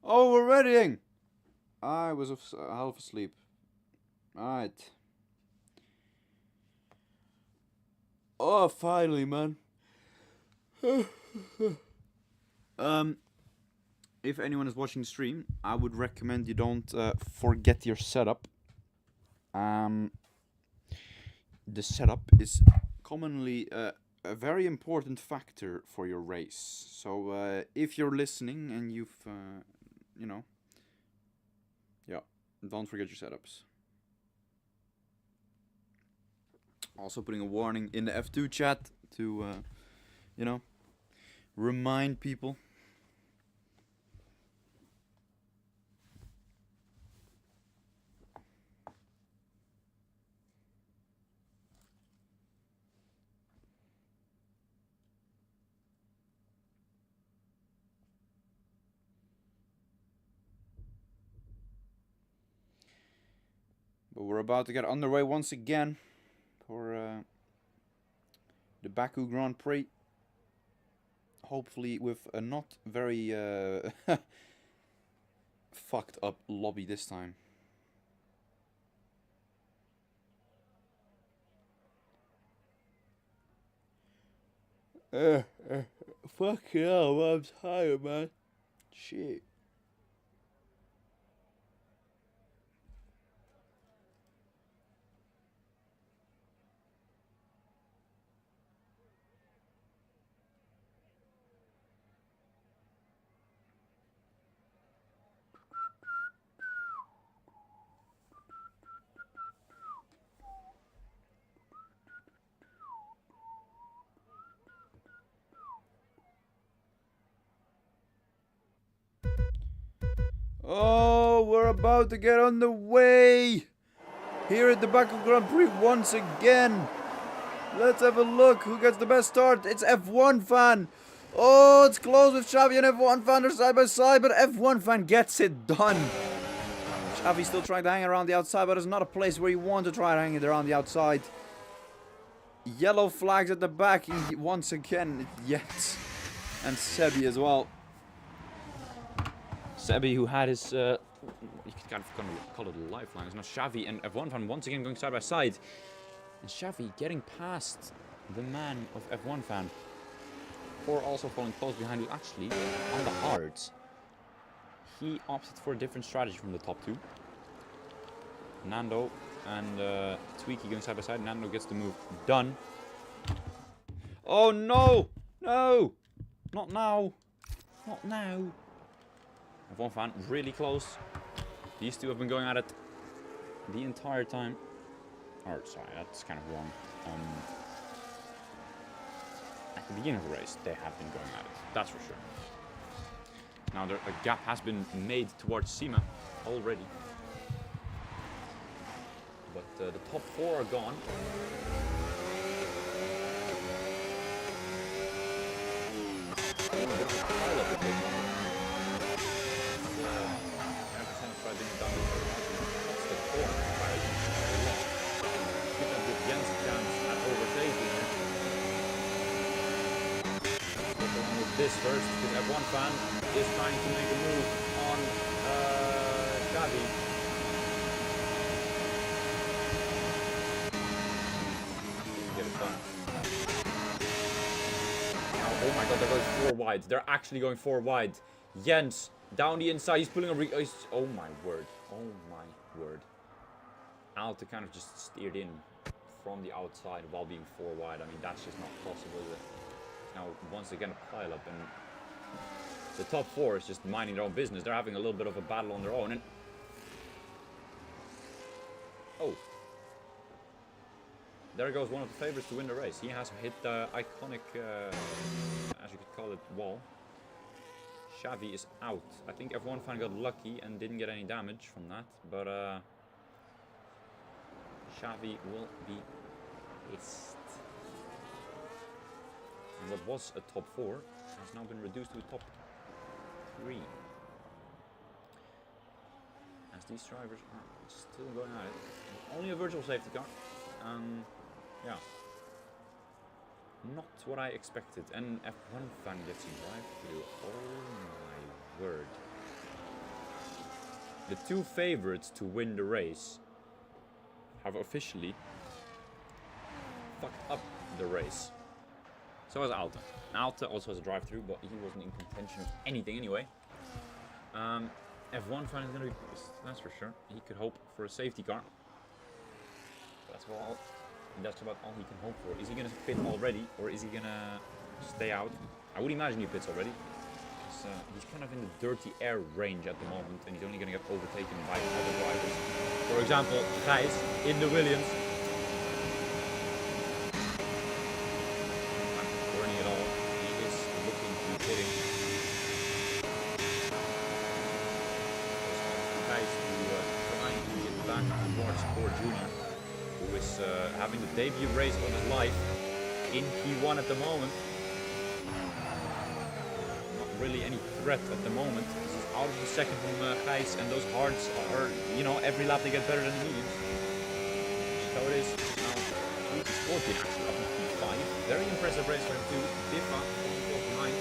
Oh, we're readying! I was half asleep. Alright. Oh, finally, man. If anyone is watching the stream, I would recommend you don't forget your setup. The setup is commonly a very important factor for your race. So if you're listening and you've, you know, yeah, don't forget your setups. Also putting a warning in the F2 chat to, you know, remind people. But we're about to get underway once again for the Baku Grand Prix. Hopefully with a not very fucked up lobby this time. Fuck hell, I'm tired, man. Shit. Oh, we're about to get on the way here at the Baku Grand Prix once again. Let's have a look. Who gets the best start? It's F1 fan. Oh, it's close with Xavi and F1 fan. They're side by side, but F1 fan gets it done. Xavi's still trying to hang around the outside, but it's not a place where you want to try to hang it around the outside. Yellow flags at the back once again. Yet. And Sebi as well. Sebi, who had his, you could kind of call it a lifeline. It's now Xavi and F1 fan once again going side by side. And Xavi getting past the man of F1 fan. Or also falling close behind, who actually, on the hards, he opted for a different strategy from the top two. Nando and Tweaky going side by side. Nando gets the move done. Oh no! No! Not now! Not now! F1 fan really close. These two have been going at it the entire time. Or sorry, that's kind of wrong. At the beginning of the race, they have been going at it. That's for sure. Now a gap has been made towards Sima already. But the top four are gone. This first, because F1 fan is trying to make a move on Xavi. Get it done. Now, oh my god, they're going 4 wide. They're actually going 4 wide. Jens, down the inside, he's pulling a oh my word. Oh my word. Alte kind of just steered in from the outside while being 4 wide. I mean, that's just not possible. Now, once again, a pile up, and the top 4 is just minding their own business. They're having a little bit of a battle on their own, and oh, there goes one of the favorites to win the race. He has hit the iconic, as you could call it, wall. Xavi is out. I think F1 fan got lucky and didn't get any damage from that, but Xavi will be pissed. And what was a top 4 has now been reduced to a top 3. As these drivers are still going at it. Only a virtual safety car. Yeah. Not what I expected. And F1 fan gets a drive through. Oh my word. The 2 favorites to win the race have officially fucked up the race. So has Alte. Alte also has a drive-through, but he wasn't in contention of anything anyway. F1 fan is going to be pissed, that's for sure. He could hope for a safety car. That's about all he can hope for. Is he going to pit already, or is he going to stay out? I would imagine he pits already. He's kind of in the dirty air range at the moment, and he's only going to get overtaken by other drivers. For example, Gijs in the Williams. Who is having the debut race of his life in P1 at the moment. Not really any threat at the moment. He's out of the second from Gijs, and those hards are, you know, every lap they get better than the mediums. So it is now 14 actually up in P5. Very impressive race for him too. Diffa falling behind.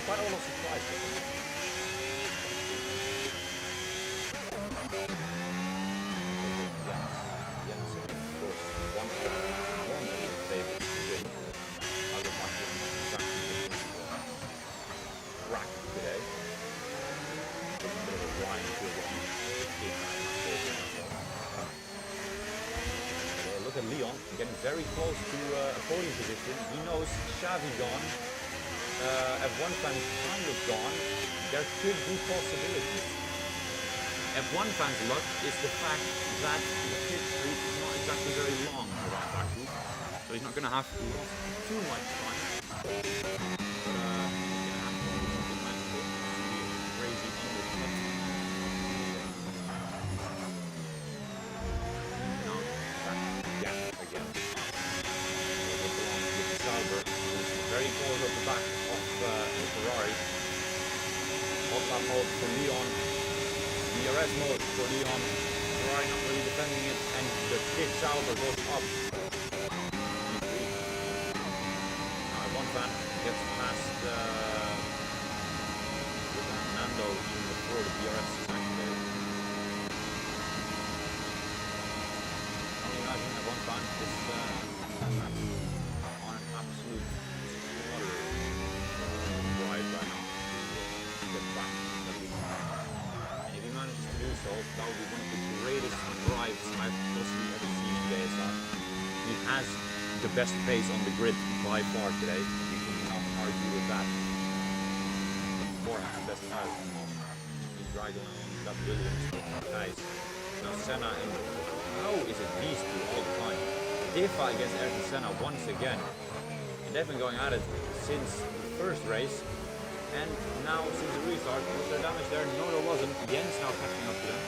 Quite a lot of surprise. Look at Leon getting very close to a podium position. He knows Xavi gone. F1 fan is kind of gone. There could be possibilities. F1 fan's luck is the fact that the pit street is not exactly very long around BAKU, so he's not going to have to lose too much time. Crazy undercut. Now back again. Very close at the back of the Ferrari. Hot lap mode for Leon. DRS mode for Leon. Ferrari not really defending it, and the pit Sauber goes up. He asked Nando even before the BRS design today. Can you imagine at one time this on an absolute slaughter drive right now to get back to the league. And if he manages to do so, that would be one of the greatest drives I've possibly ever seen in JSR. He has the best pace on the grid by far today. You cannot argue with that. Four has the best tires at the moment. He's dragging on that Williams guys. Now Senna and how is it these two all the time? Diffa against Ayrton Senna once again. And they've been going at it since the first race. And now since the restart, was there damage there? No, there wasn't. Jens now catching up to them.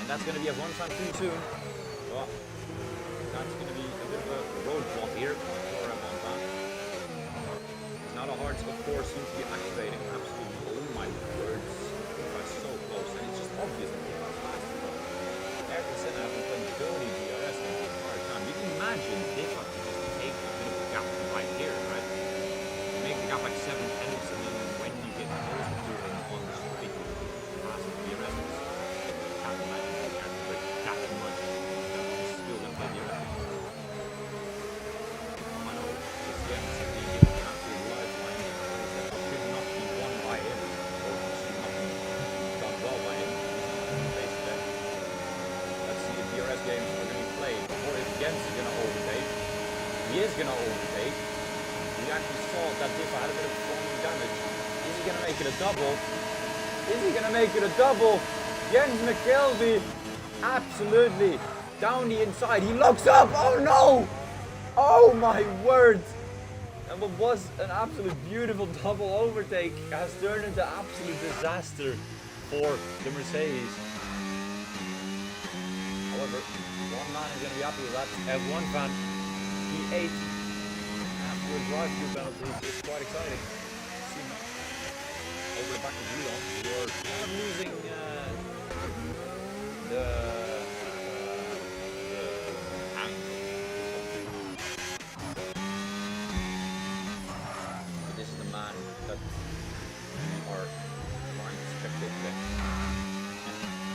And that's going to be a one-time too soon. Well, that's going to be a bit of a roadblock here for F1 fan. Now the hearts, of course, seem to be activating. Absolutely, oh my words. That's so close, and it's just obvious that Diffa's faster. Ayrton Senna hasn't played dirty DRS the entire time. You can imagine Diffa could just take a bit of a gap right here, right? Make the gap like 7 tenths, and then when you get closer to him on the straight, faster DRS. Can't imagine that Ayrton break that much. He's still going to play DRS. I know, this game is being given an absolute lifeline. That should not be won by him, or should not be done well by him. Let's see if DRS games are going to be played, or if Jens is going to overtake. He is going to overtake. We actually saw that Diffa had a bit of foaming damage. Is he going to make it a double? Is he going to make it a double? Jens McKelvey, absolutely, down the inside. He looks up, oh no! Oh my word! And what was an absolute beautiful double overtake has turned into absolute disaster for the Mercedes. However, one man is going to be happy with that. F1 fan, P8. After a drive-through penalty is quite exciting. Over the back of Leon, you're kind of losing the angle. But this is the man that we are trying to spectate today.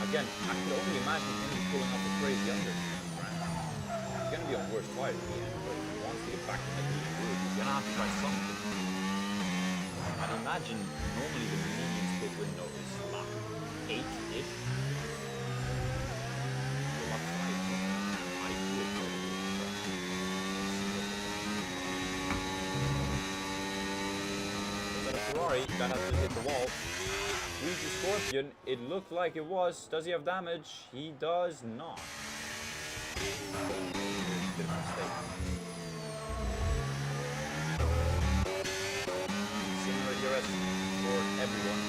Again, I can only imagine him pulling off a crazy under. He's going to be on worst tires at the end, but if he wants to get back to the lead, he's going to have to try something. I'd imagine normally the medium split window is lap 8-ish. Lap 5. I do it. Is that a Ferrari that has to hit the wall? Read the Scorpion, it looked like it was. Does he have damage? He does not. Bit of a mistake. Similar DRS for everyone.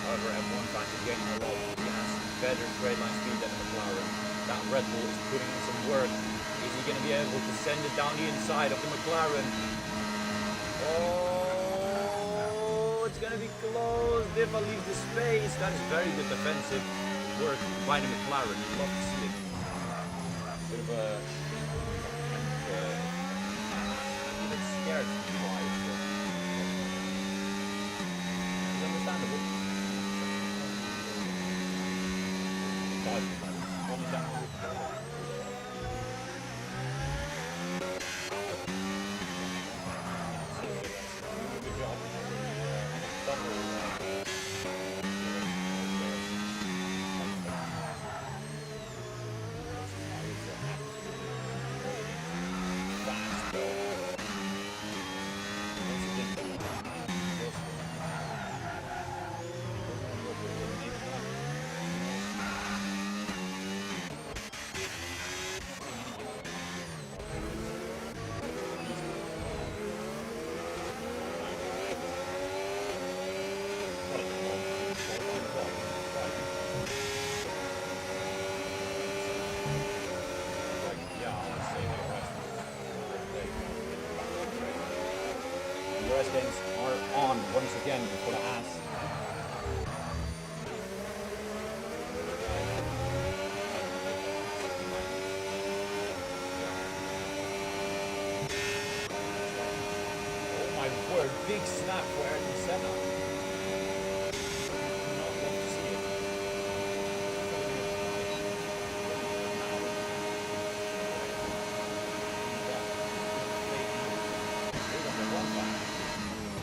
However, F1 fan is getting a lot. He has better straight line speed than the McLaren. That Red Bull is putting in some work. Is he going to be able to send it down the inside of the McLaren? Oh, it's going to be close. Diffa leaves the space. That is very good defensive work by the McLaren. You love to see it. Bit of a bit scared to fly. It's understandable. Only down. Games are on once again for the ass. forward. Big snap for Ayrton Senna. Not love to see it.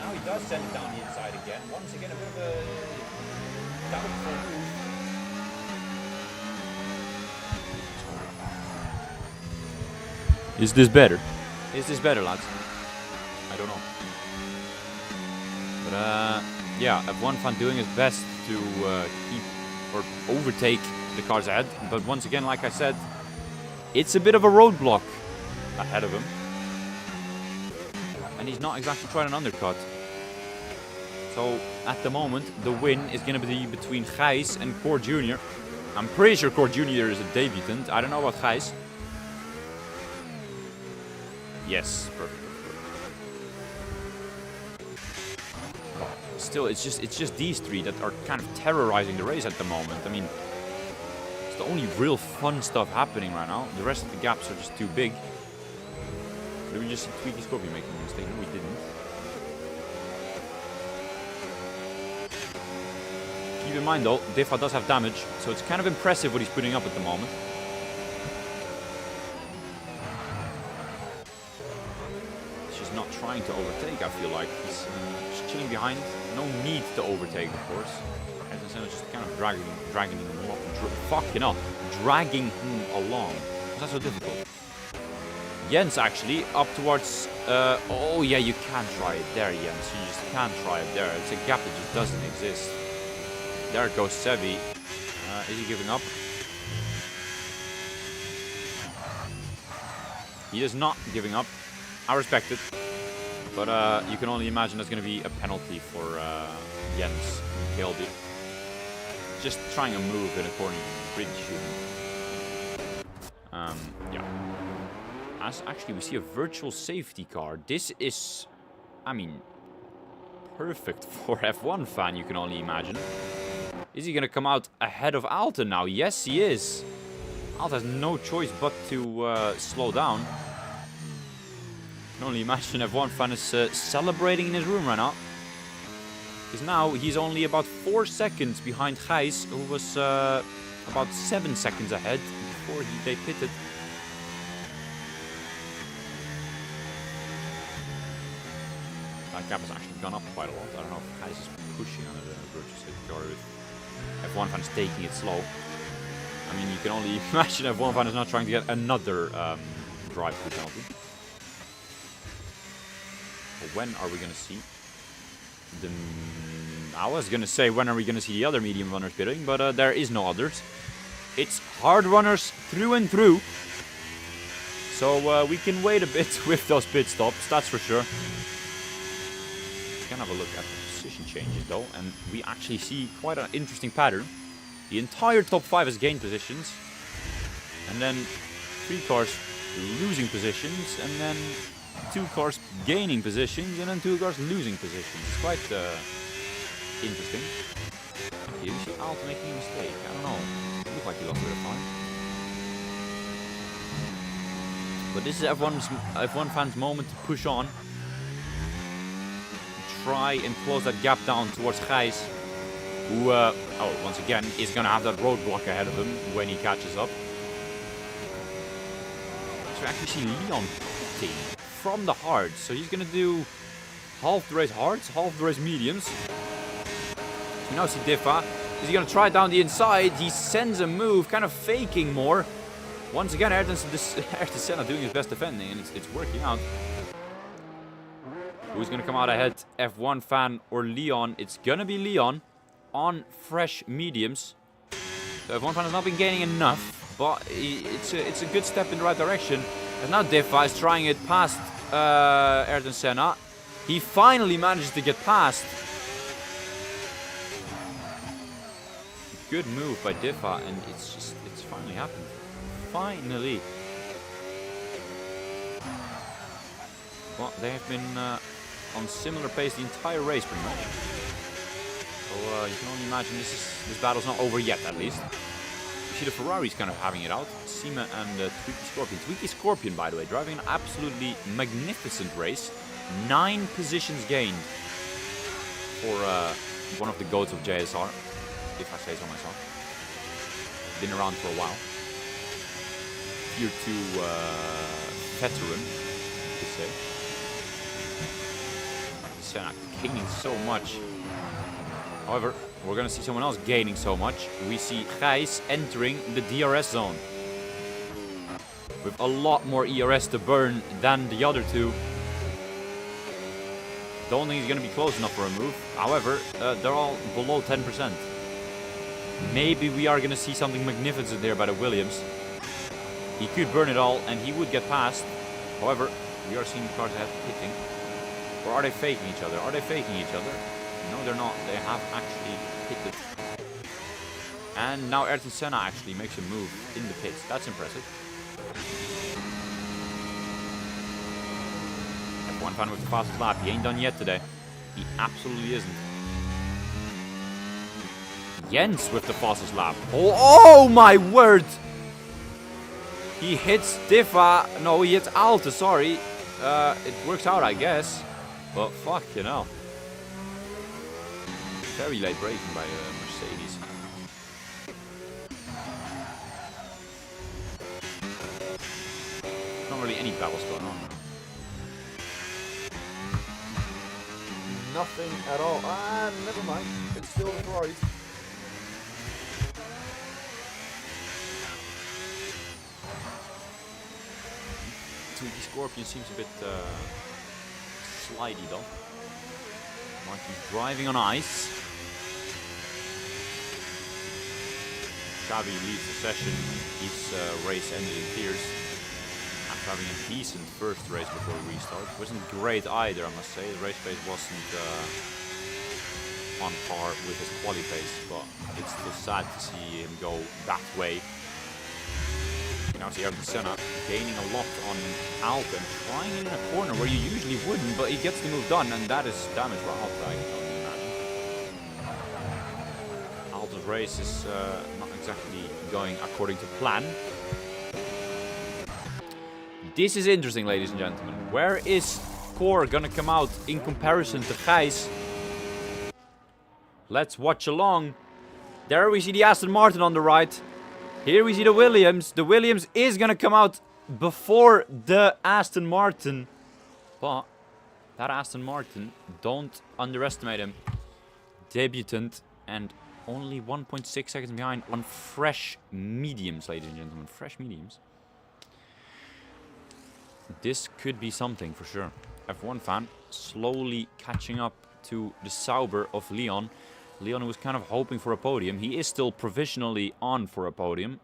Now he does send it down the inside again. Once again, a bit of a doubtful move. Is this better? Is this better, lads? I don't know. But yeah, F1 fan doing his best to keep or overtake the cars ahead. But once again, like I said, it's a bit of a roadblock ahead of him. And he's not exactly trying an undercut. So at the moment, the win is going to be between Gijs and Core Jr. I'm pretty sure Core Jr. is a debutant. I don't know about Gijs. Yes, perfect. Still, it's just these three that are kind of terrorizing the race at the moment. I mean, it's the only real fun stuff happening right now. The rest of the gaps are just too big. Did we just see Tweaky Scorpion making a mistake? No, we didn't. Keep in mind though, Diffa does have damage, so it's kind of impressive what he's putting up at the moment. Not trying to overtake, I feel like. He's just chilling behind. No need to overtake, of course. Ayrton Senna just kind of dragging him along. Dragging him along. Was that so difficult? Jens actually up towards... oh yeah, you can try it there, Jens. You just can't try it there. It's a gap that just doesn't exist. There goes Sevi. Is he giving up? He is not giving up. I respect it, but you can only imagine there's going to be a penalty for Jens Kelby. Just trying a move in a corner, pretty shooting. Yeah. As actually we see a virtual safety car. This is, I mean, perfect for F1 fan, you can only imagine. Is he going to come out ahead of Alton now? Yes, he is. Alton has no choice but to slow down. I can only imagine F1 fan is celebrating in his room right now. Because now he's only about 4 seconds behind Gijs, who was about 7 seconds ahead before they pitted. That gap has actually gone up quite a lot. I don't know if Gijs is pushing on the virtual safety car, if F1 fan is taking it slow. I mean, you can only imagine F1 fan is not trying to get another drive-through penalty. When are we going to see the... I was going to say when are we going to see the other medium runners pitting, but there is no others. It's hard runners through and through. So we can wait a bit with those pit stops, that's for sure. We can have a look at the position changes though, and we actually see quite an interesting pattern. The entire top 5 has gained positions, and then 3 cars losing positions, and then 2 cars gaining positions, and then 2 cars losing positions. It's quite interesting. Okay, we see Alt making a mistake. I don't know. It looked like he lost a bit of time. But this is F1 fans' moment to push on. Try and close that gap down towards Gijs, who, once again, is going to have that roadblock ahead of him when he catches up. So we actually see Leon pitting from the hards. So he's going to do half the race hards, half the race mediums. You now see Diffa. Is he going to try it down the inside? He sends a move, kind of faking more. Once again, Ayrton Senna doing his best defending, and it's working out. Who's going to come out ahead? F1 fan or Leon? It's going to be Leon on fresh mediums. So F1 fan has not been gaining enough, but it's a good step in the right direction. And now Diffa is trying it past Ayrton Senna. He finally manages to get past. Good move by Diffa, and it's finally happened. Finally. Well, they have been on similar pace the entire race, pretty much. So you can only imagine this battle's not over yet, at least. You see the Ferraris kind of having it out. Sima and Tweaky Scorpion. Tweaky Scorpion, by the way, driving an absolutely magnificent race. 9 positions gained for one of the goats of JSR, if I say so myself. Been around for a while. Tier 2 veteran, you could say. Senna gaining so much. However, we're gonna see someone else gaining so much. We see Gijs entering the DRS zone. With a lot more ERS to burn than the other two. Don't think he's gonna be close enough for a move. However, they're all below 10%. Maybe we are gonna see something magnificent there by the Williams. He could burn it all and he would get past. However, we are seeing the cars ahead hitting. Or are they faking each other? Are they faking each other? No, they're not. They have actually hit it. And now Ayrton Senna actually makes a move in the pits. That's impressive. F1 fan with the fastest lap. He ain't done yet today. He absolutely isn't. Jens with the fastest lap. Oh my word! He hits Diffa. No, he hits Alta, sorry. It works out, I guess. But fuck, you know. Very late braking by Mercedes. Not really any battles going on. Nothing at all. Ah, never mind. It's still the Ferraris. Tweaky Scorpion seems a bit slidey though. Martin's driving on ice. Xavi leads the session. His race ended in tears. After having a decent first race before restart. Wasn't great either, I must say. The race pace wasn't on par with his quali pace, but it's still sad to see him go that way. You now see Ayrton Senna gaining a lot on Alta and trying it in a corner where you usually wouldn't, but he gets the move done, and that is damage for Alta, I can only imagine. Alta's race is not exactly going according to plan. This is interesting, ladies and gentlemen. Where is Core gonna come out in comparison to Gijs? Let's watch along. There we see the Aston Martin on the right. Here we see the Williams. The Williams is gonna come out before the Aston Martin. But that Aston Martin, don't underestimate him. Debutant and only 1.6 seconds behind on fresh mediums, ladies and gentlemen. Fresh mediums. This could be something for sure. F1 fan slowly catching up to the Sauber of Leon. Leon was kind of hoping for a podium. He is still provisionally on for a podium.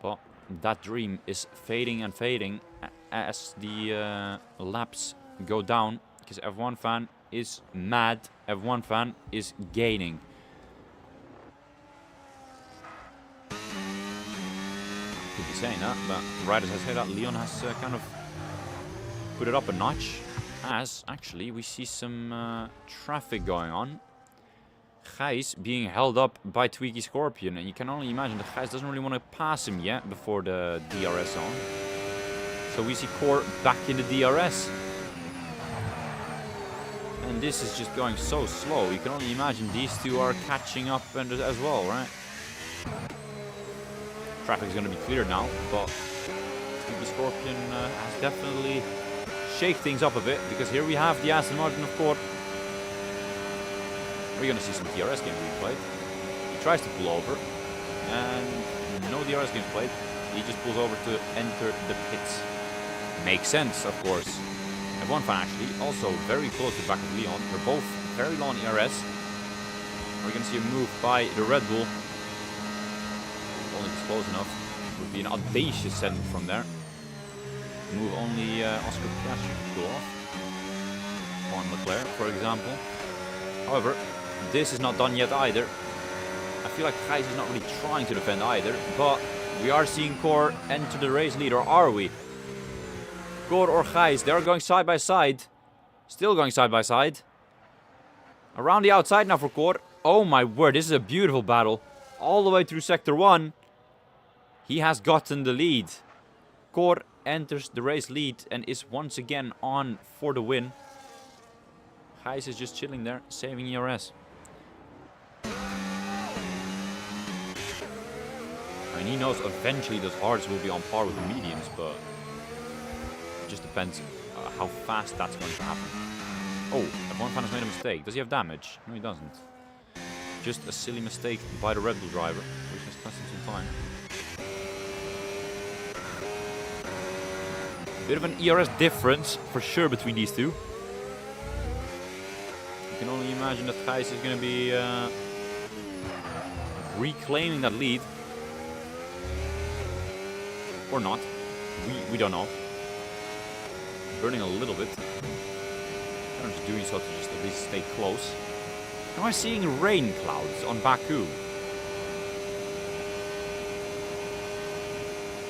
But that dream is fading and fading as the laps go down. Because F1 fan is mad. F1 fan is gaining. Could be saying that, but right as I say that, Leon has kind of put it up a notch. As actually we see some traffic going on. Gijs being held up by Tweaky Scorpion, and you can only imagine that Gijs doesn't really want to pass him yet before the DRS zone. So we see Core back in the DRS. And this is just going so slow. You can only imagine these two are catching up and as well, right? Traffic is going to be clear now, but Tweaky Scorpion has definitely shake things up a bit, because here we have the Aston Martin of Core. We're going to see some DRS games being played. He tries to pull over, and no DRS games played. He just pulls over to enter the pits. Makes sense, of course. F1 fan actually, also very close to the back of Leon. They're both very low on ERS. We're going to see a move by the Red Bull. If only it's close enough. It would be an audacious send from there. Move only Oscar Piastri can pull off. On Leclerc, for example. However, this is not done yet either. I feel like Gijs is not really trying to defend either, but we are seeing Core enter the race lead, or are we? Core or Gijs, they are going side by side. Still going side by side. Around the outside now for Core. Oh my word, this is a beautiful battle. All the way through Sector 1. He has gotten the lead. Core enters the race lead and is once again on for the win. Gijs is just chilling there, saving ERS. I mean, he knows eventually those hards will be on par with the mediums, but it just depends how fast that's going to happen. Oh, F1 fan has made a mistake. Does he have damage? No, he doesn't. Just a silly mistake by the Red Bull driver, which has cost him some time. Bit of an ERS difference for sure between these two. You can only imagine that Gijs is going to be reclaiming that lead. Or not. We don't know. Burning a little bit. I'm just doing so to just at least stay close. Am I seeing rain clouds on Baku?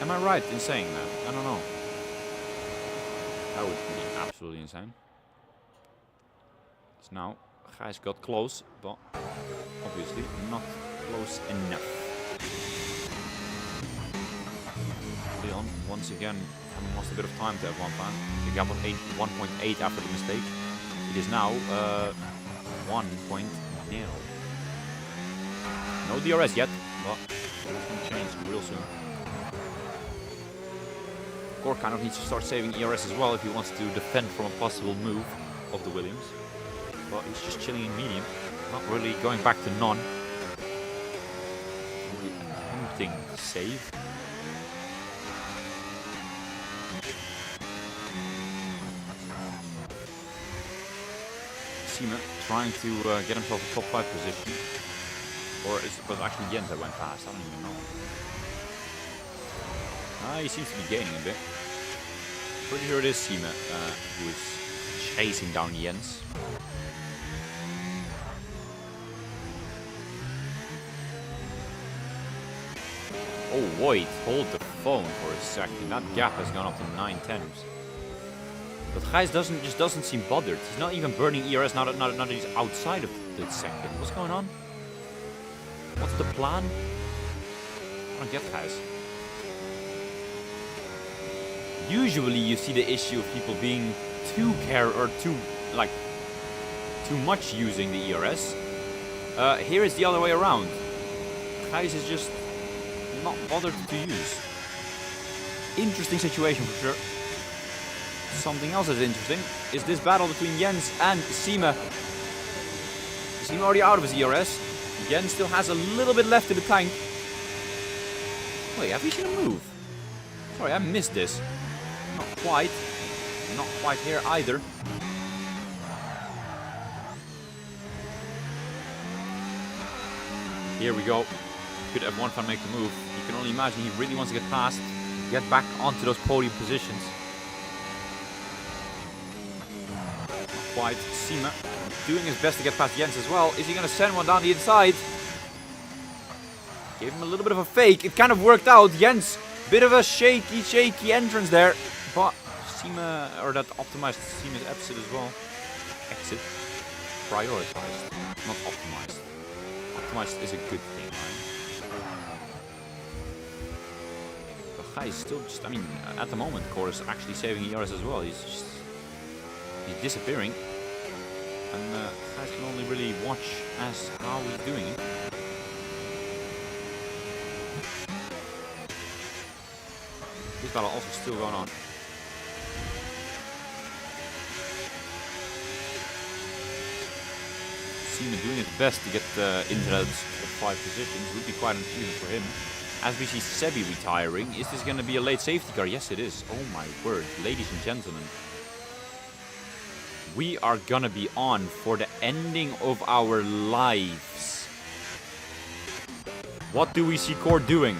Am I right in saying that? I don't know. That would be absolutely insane. So now, Gijs got close, but obviously not close enough. Leon, once again, having lost a bit of time to F1 fan. The gap was 1.8 after the mistake. It is now 1.0. No DRS yet, but it's going to change real soon. Core kind of needs to start saving ERS as well if he wants to defend from a possible move of the Williams. But he's just chilling in medium, not really going back to none. Really attempting to save. Sima trying to get himself a top 5 position. Or it was actually Jens that went past, I don't even know. He seems to be gaining a bit. Pretty sure it is Sima who is chasing down Jens. Oh wait, hold the phone for a second. That gap has gone up to 9/10. But Gijs doesn't seem bothered. He's not even burning ERS now that he's outside of the second. What's going on? What's the plan? I don't get Gijs. Usually you see the issue of people being too much using the ERS. Here it's the other way around. Gijs is just not bothered to use. Interesting situation for sure. Something else that's interesting is this battle between Jens and Sima. Sima already out of his ERS. Jens still has a little bit left in the tank. Wait, have you seen him move? Sorry, I missed this. Not quite. Not quite here either. Here we go. Could F1 fan make the move? You can only imagine he really wants to get past, get back onto those podium positions. Not quite. Sima doing his best to get past Jens as well. Is he going to send one down the inside? Gave him a little bit of a fake. It kind of worked out. Jens, bit of a shaky entrance there. But Sima, or that optimized Sima's exit as well. Exit. Prioritized. Not optimized. Optimized is a good thing, right? But Gijs still just, I mean, at the moment, Core is actually saving ERS as well. He's disappearing. And Gijs can only really watch as how he's doing it. This battle also still going on. Sima doing his best to get into those top 5 positions. Would be quite an achievement for him. As we see Sebi retiring, is this going to be a late safety car? Yes, it is. Oh my word, ladies and gentlemen. We are going to be on for the ending of our lives. What do we see Core doing?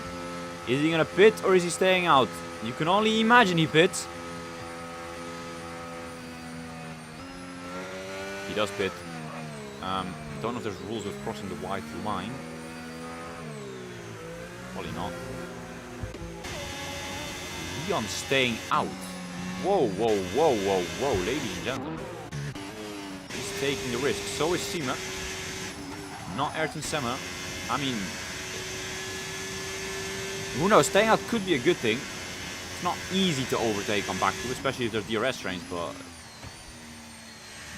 Is he going to pit or is he staying out? You can only imagine he pits. He does pit. Don't know if there's rules with crossing the white line. Probably not. Leon staying out. Whoa, whoa, whoa, whoa, whoa, ladies and gentlemen. He's taking the risk. So is Sima. Not Ayrton Senna. I mean, who knows? Staying out could be a good thing. It's not easy to overtake on BAKU, especially if there's DRS trains, but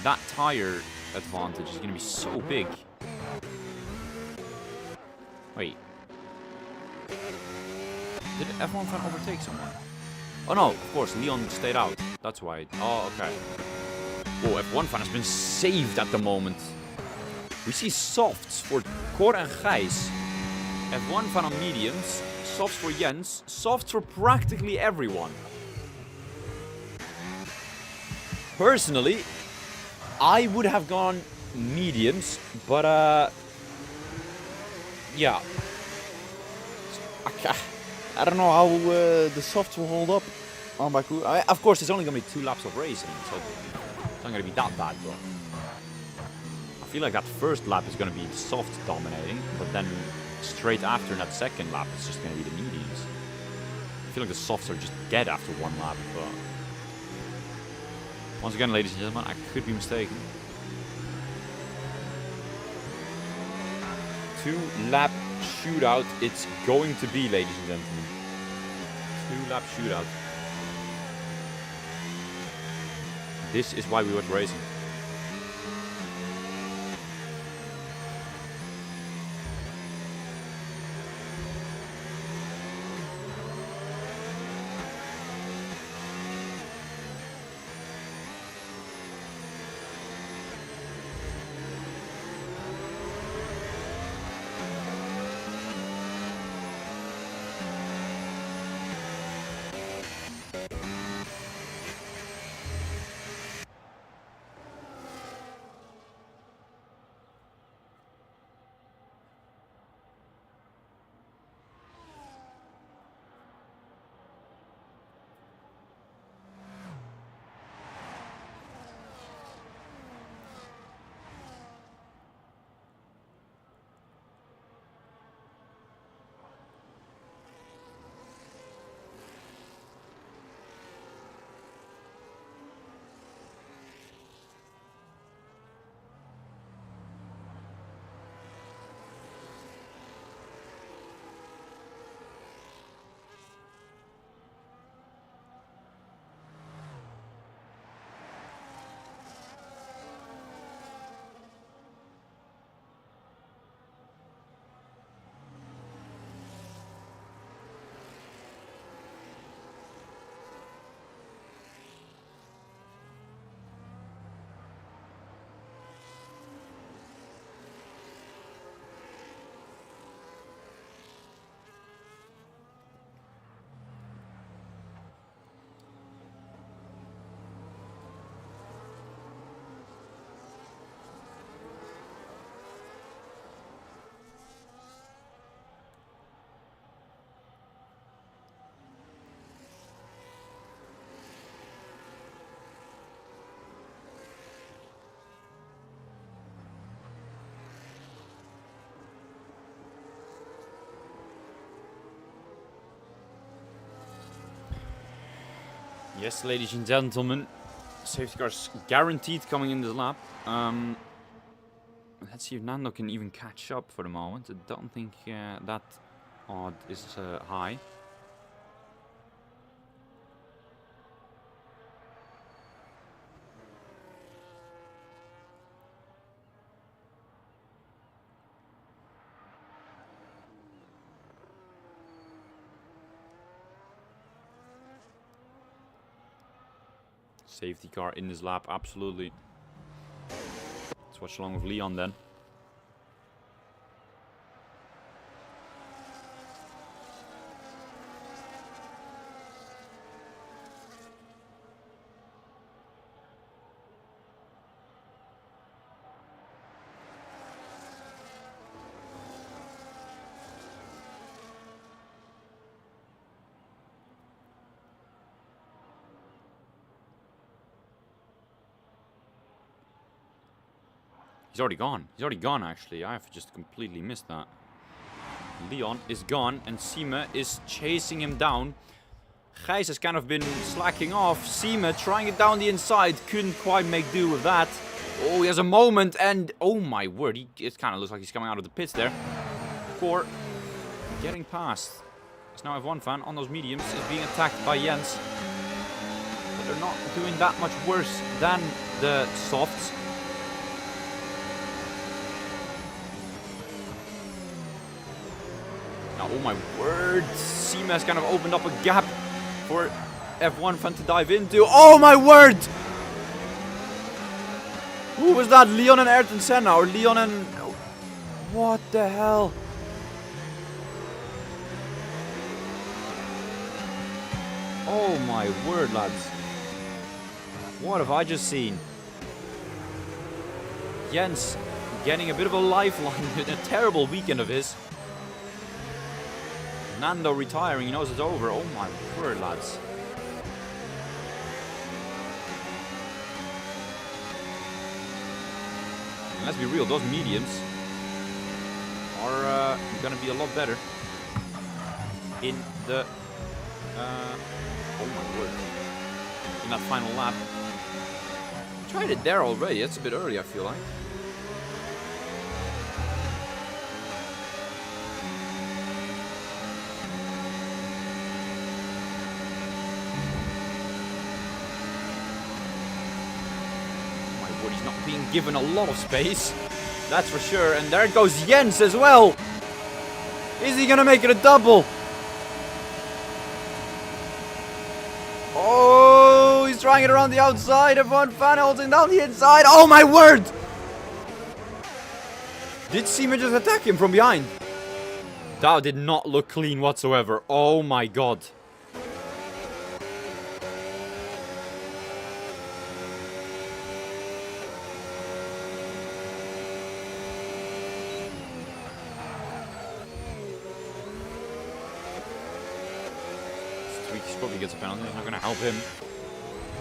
that tire advantage is going to be so big. Wait. Did F1 fan overtake someone? Oh no, of course, Leon stayed out. That's why. Oh, okay. Oh, F1 fan has been saved at the moment. We see softs for Cor and Gijs. F1 fan on mediums. Softs for Jens. Softs for practically everyone. Personally, I would have gone mediums, but yeah. I don't know how the softs will hold up on BAKU. Of course, it's only going to be 2 laps of racing, so it's not going to be that bad, but I feel like that first lap is going to be the soft dominating, but then straight after in that second lap, it's just going to be the mediums. I feel like the softs are just dead after 1 lap, but once again, ladies and gentlemen, I could be mistaken. 2-lap shootout it's going to be, ladies and gentlemen. 2-lap shootout. This is why we went racing. Yes, ladies and gentlemen, safety car's guaranteed coming in this lap. Let's see if Nando can even catch up for the moment. I don't think that odd is high. Safety car in this lap, absolutely. Let's watch along with Leon then. He's already gone. He's already gone, actually. I have just completely missed that. Leon is gone, and Sime is chasing him down. Gijs has kind of been slacking off. Sime trying it down the inside. Couldn't quite make do with that. Oh, he has a moment, and oh my word. It kind of looks like he's coming out of the pits there. Cor getting past. As now F1 fan on those mediums is being attacked by Jens. But they're not doing that much worse than the softs. Now, oh my word, Seema has kind of opened up a gap for F1 fan to dive into. Oh my word! Who was that? Leon and Ayrton Senna, or Leon and... What the hell? Oh my word, lads. What have I just seen? Jens getting a bit of a lifeline in a terrible weekend of his. Nando retiring, he knows it's over. Oh my word, lads. And let's be real, those mediums are gonna be a lot better in the oh my word, in that final lap. Tried it there already. That's a bit early, I feel like. He's not being given a lot of space, that's for sure. And there goes Jens as well. Is he gonna make it a double? Oh, he's trying it around the outside. F1 fan holding down the inside. Oh my word! Did Seema just attack him from behind? That did not look clean whatsoever. Oh my god. Probably gets a penalty, it's not going to help him.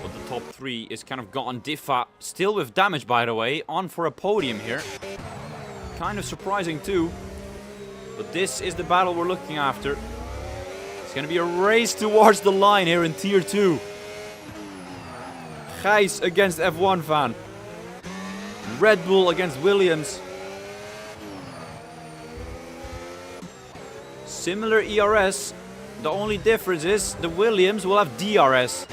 But the top three is kind of gone. Diffa, still with damage by the way, on for a podium here. Kind of surprising too. But this is the battle we're looking after. It's going to be a race towards the line here in Tier 2. Gijs against F1 fan. Red Bull against Williams. Similar ERS. The only difference is the Williams will have DRS.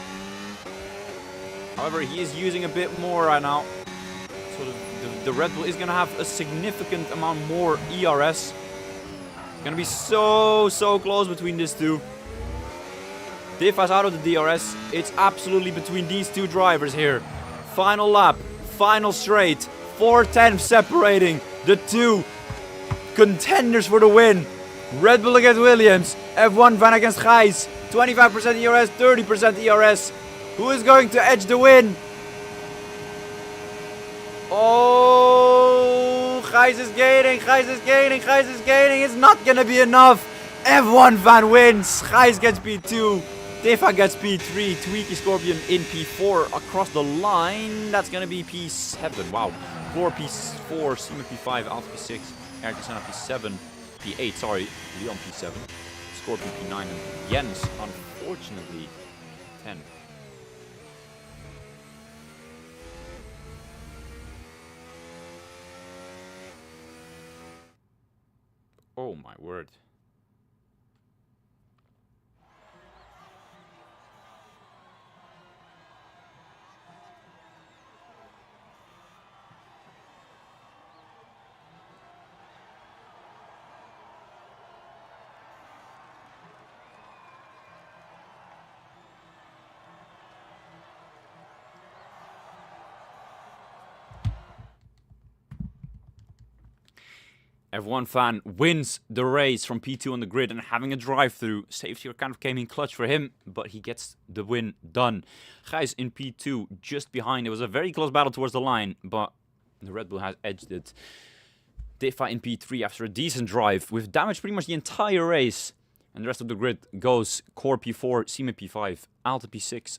However, he is using a bit more right now. So the Red Bull is going to have a significant amount more ERS. It's going to be so close between these two. Diffa's out of the DRS. It's absolutely between these two drivers here. Final lap, final straight. 4/10 separating the two contenders for the win. Red Bull against Williams, F1 van against Gijs, 25% ERS, 30% ERS. Who is going to edge the win? Oh, Gijs is gaining, Gijs is gaining, Gijs is gaining. It's not going to be enough. F1 van wins. Gijs gets P2. Diffa gets P3. Tweaky Scorpion in P4 across the line. That's going to be P7. Wow. Floor P4, Seema P5, Alpha P6, Ayrton Senna P7. P8, sorry, Leon P7, Scorpion P9, and Jens, unfortunately, 10. Oh my word. F1 fan wins the race from P2 on the grid and having a drive-through. Safety car kind of came in clutch for him, but he gets the win done. Gijs in P2 just behind. It was a very close battle towards the line, but the Red Bull has edged it. Diffa in P3 after a decent drive with damage pretty much the entire race. And the rest of the grid goes Core P4, Seema P5, Alta P6,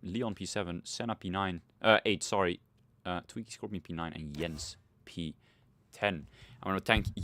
Leon P7, Senna P9, 8, sorry, Tweaky Scorpion P9 and Jens P10. I want to thank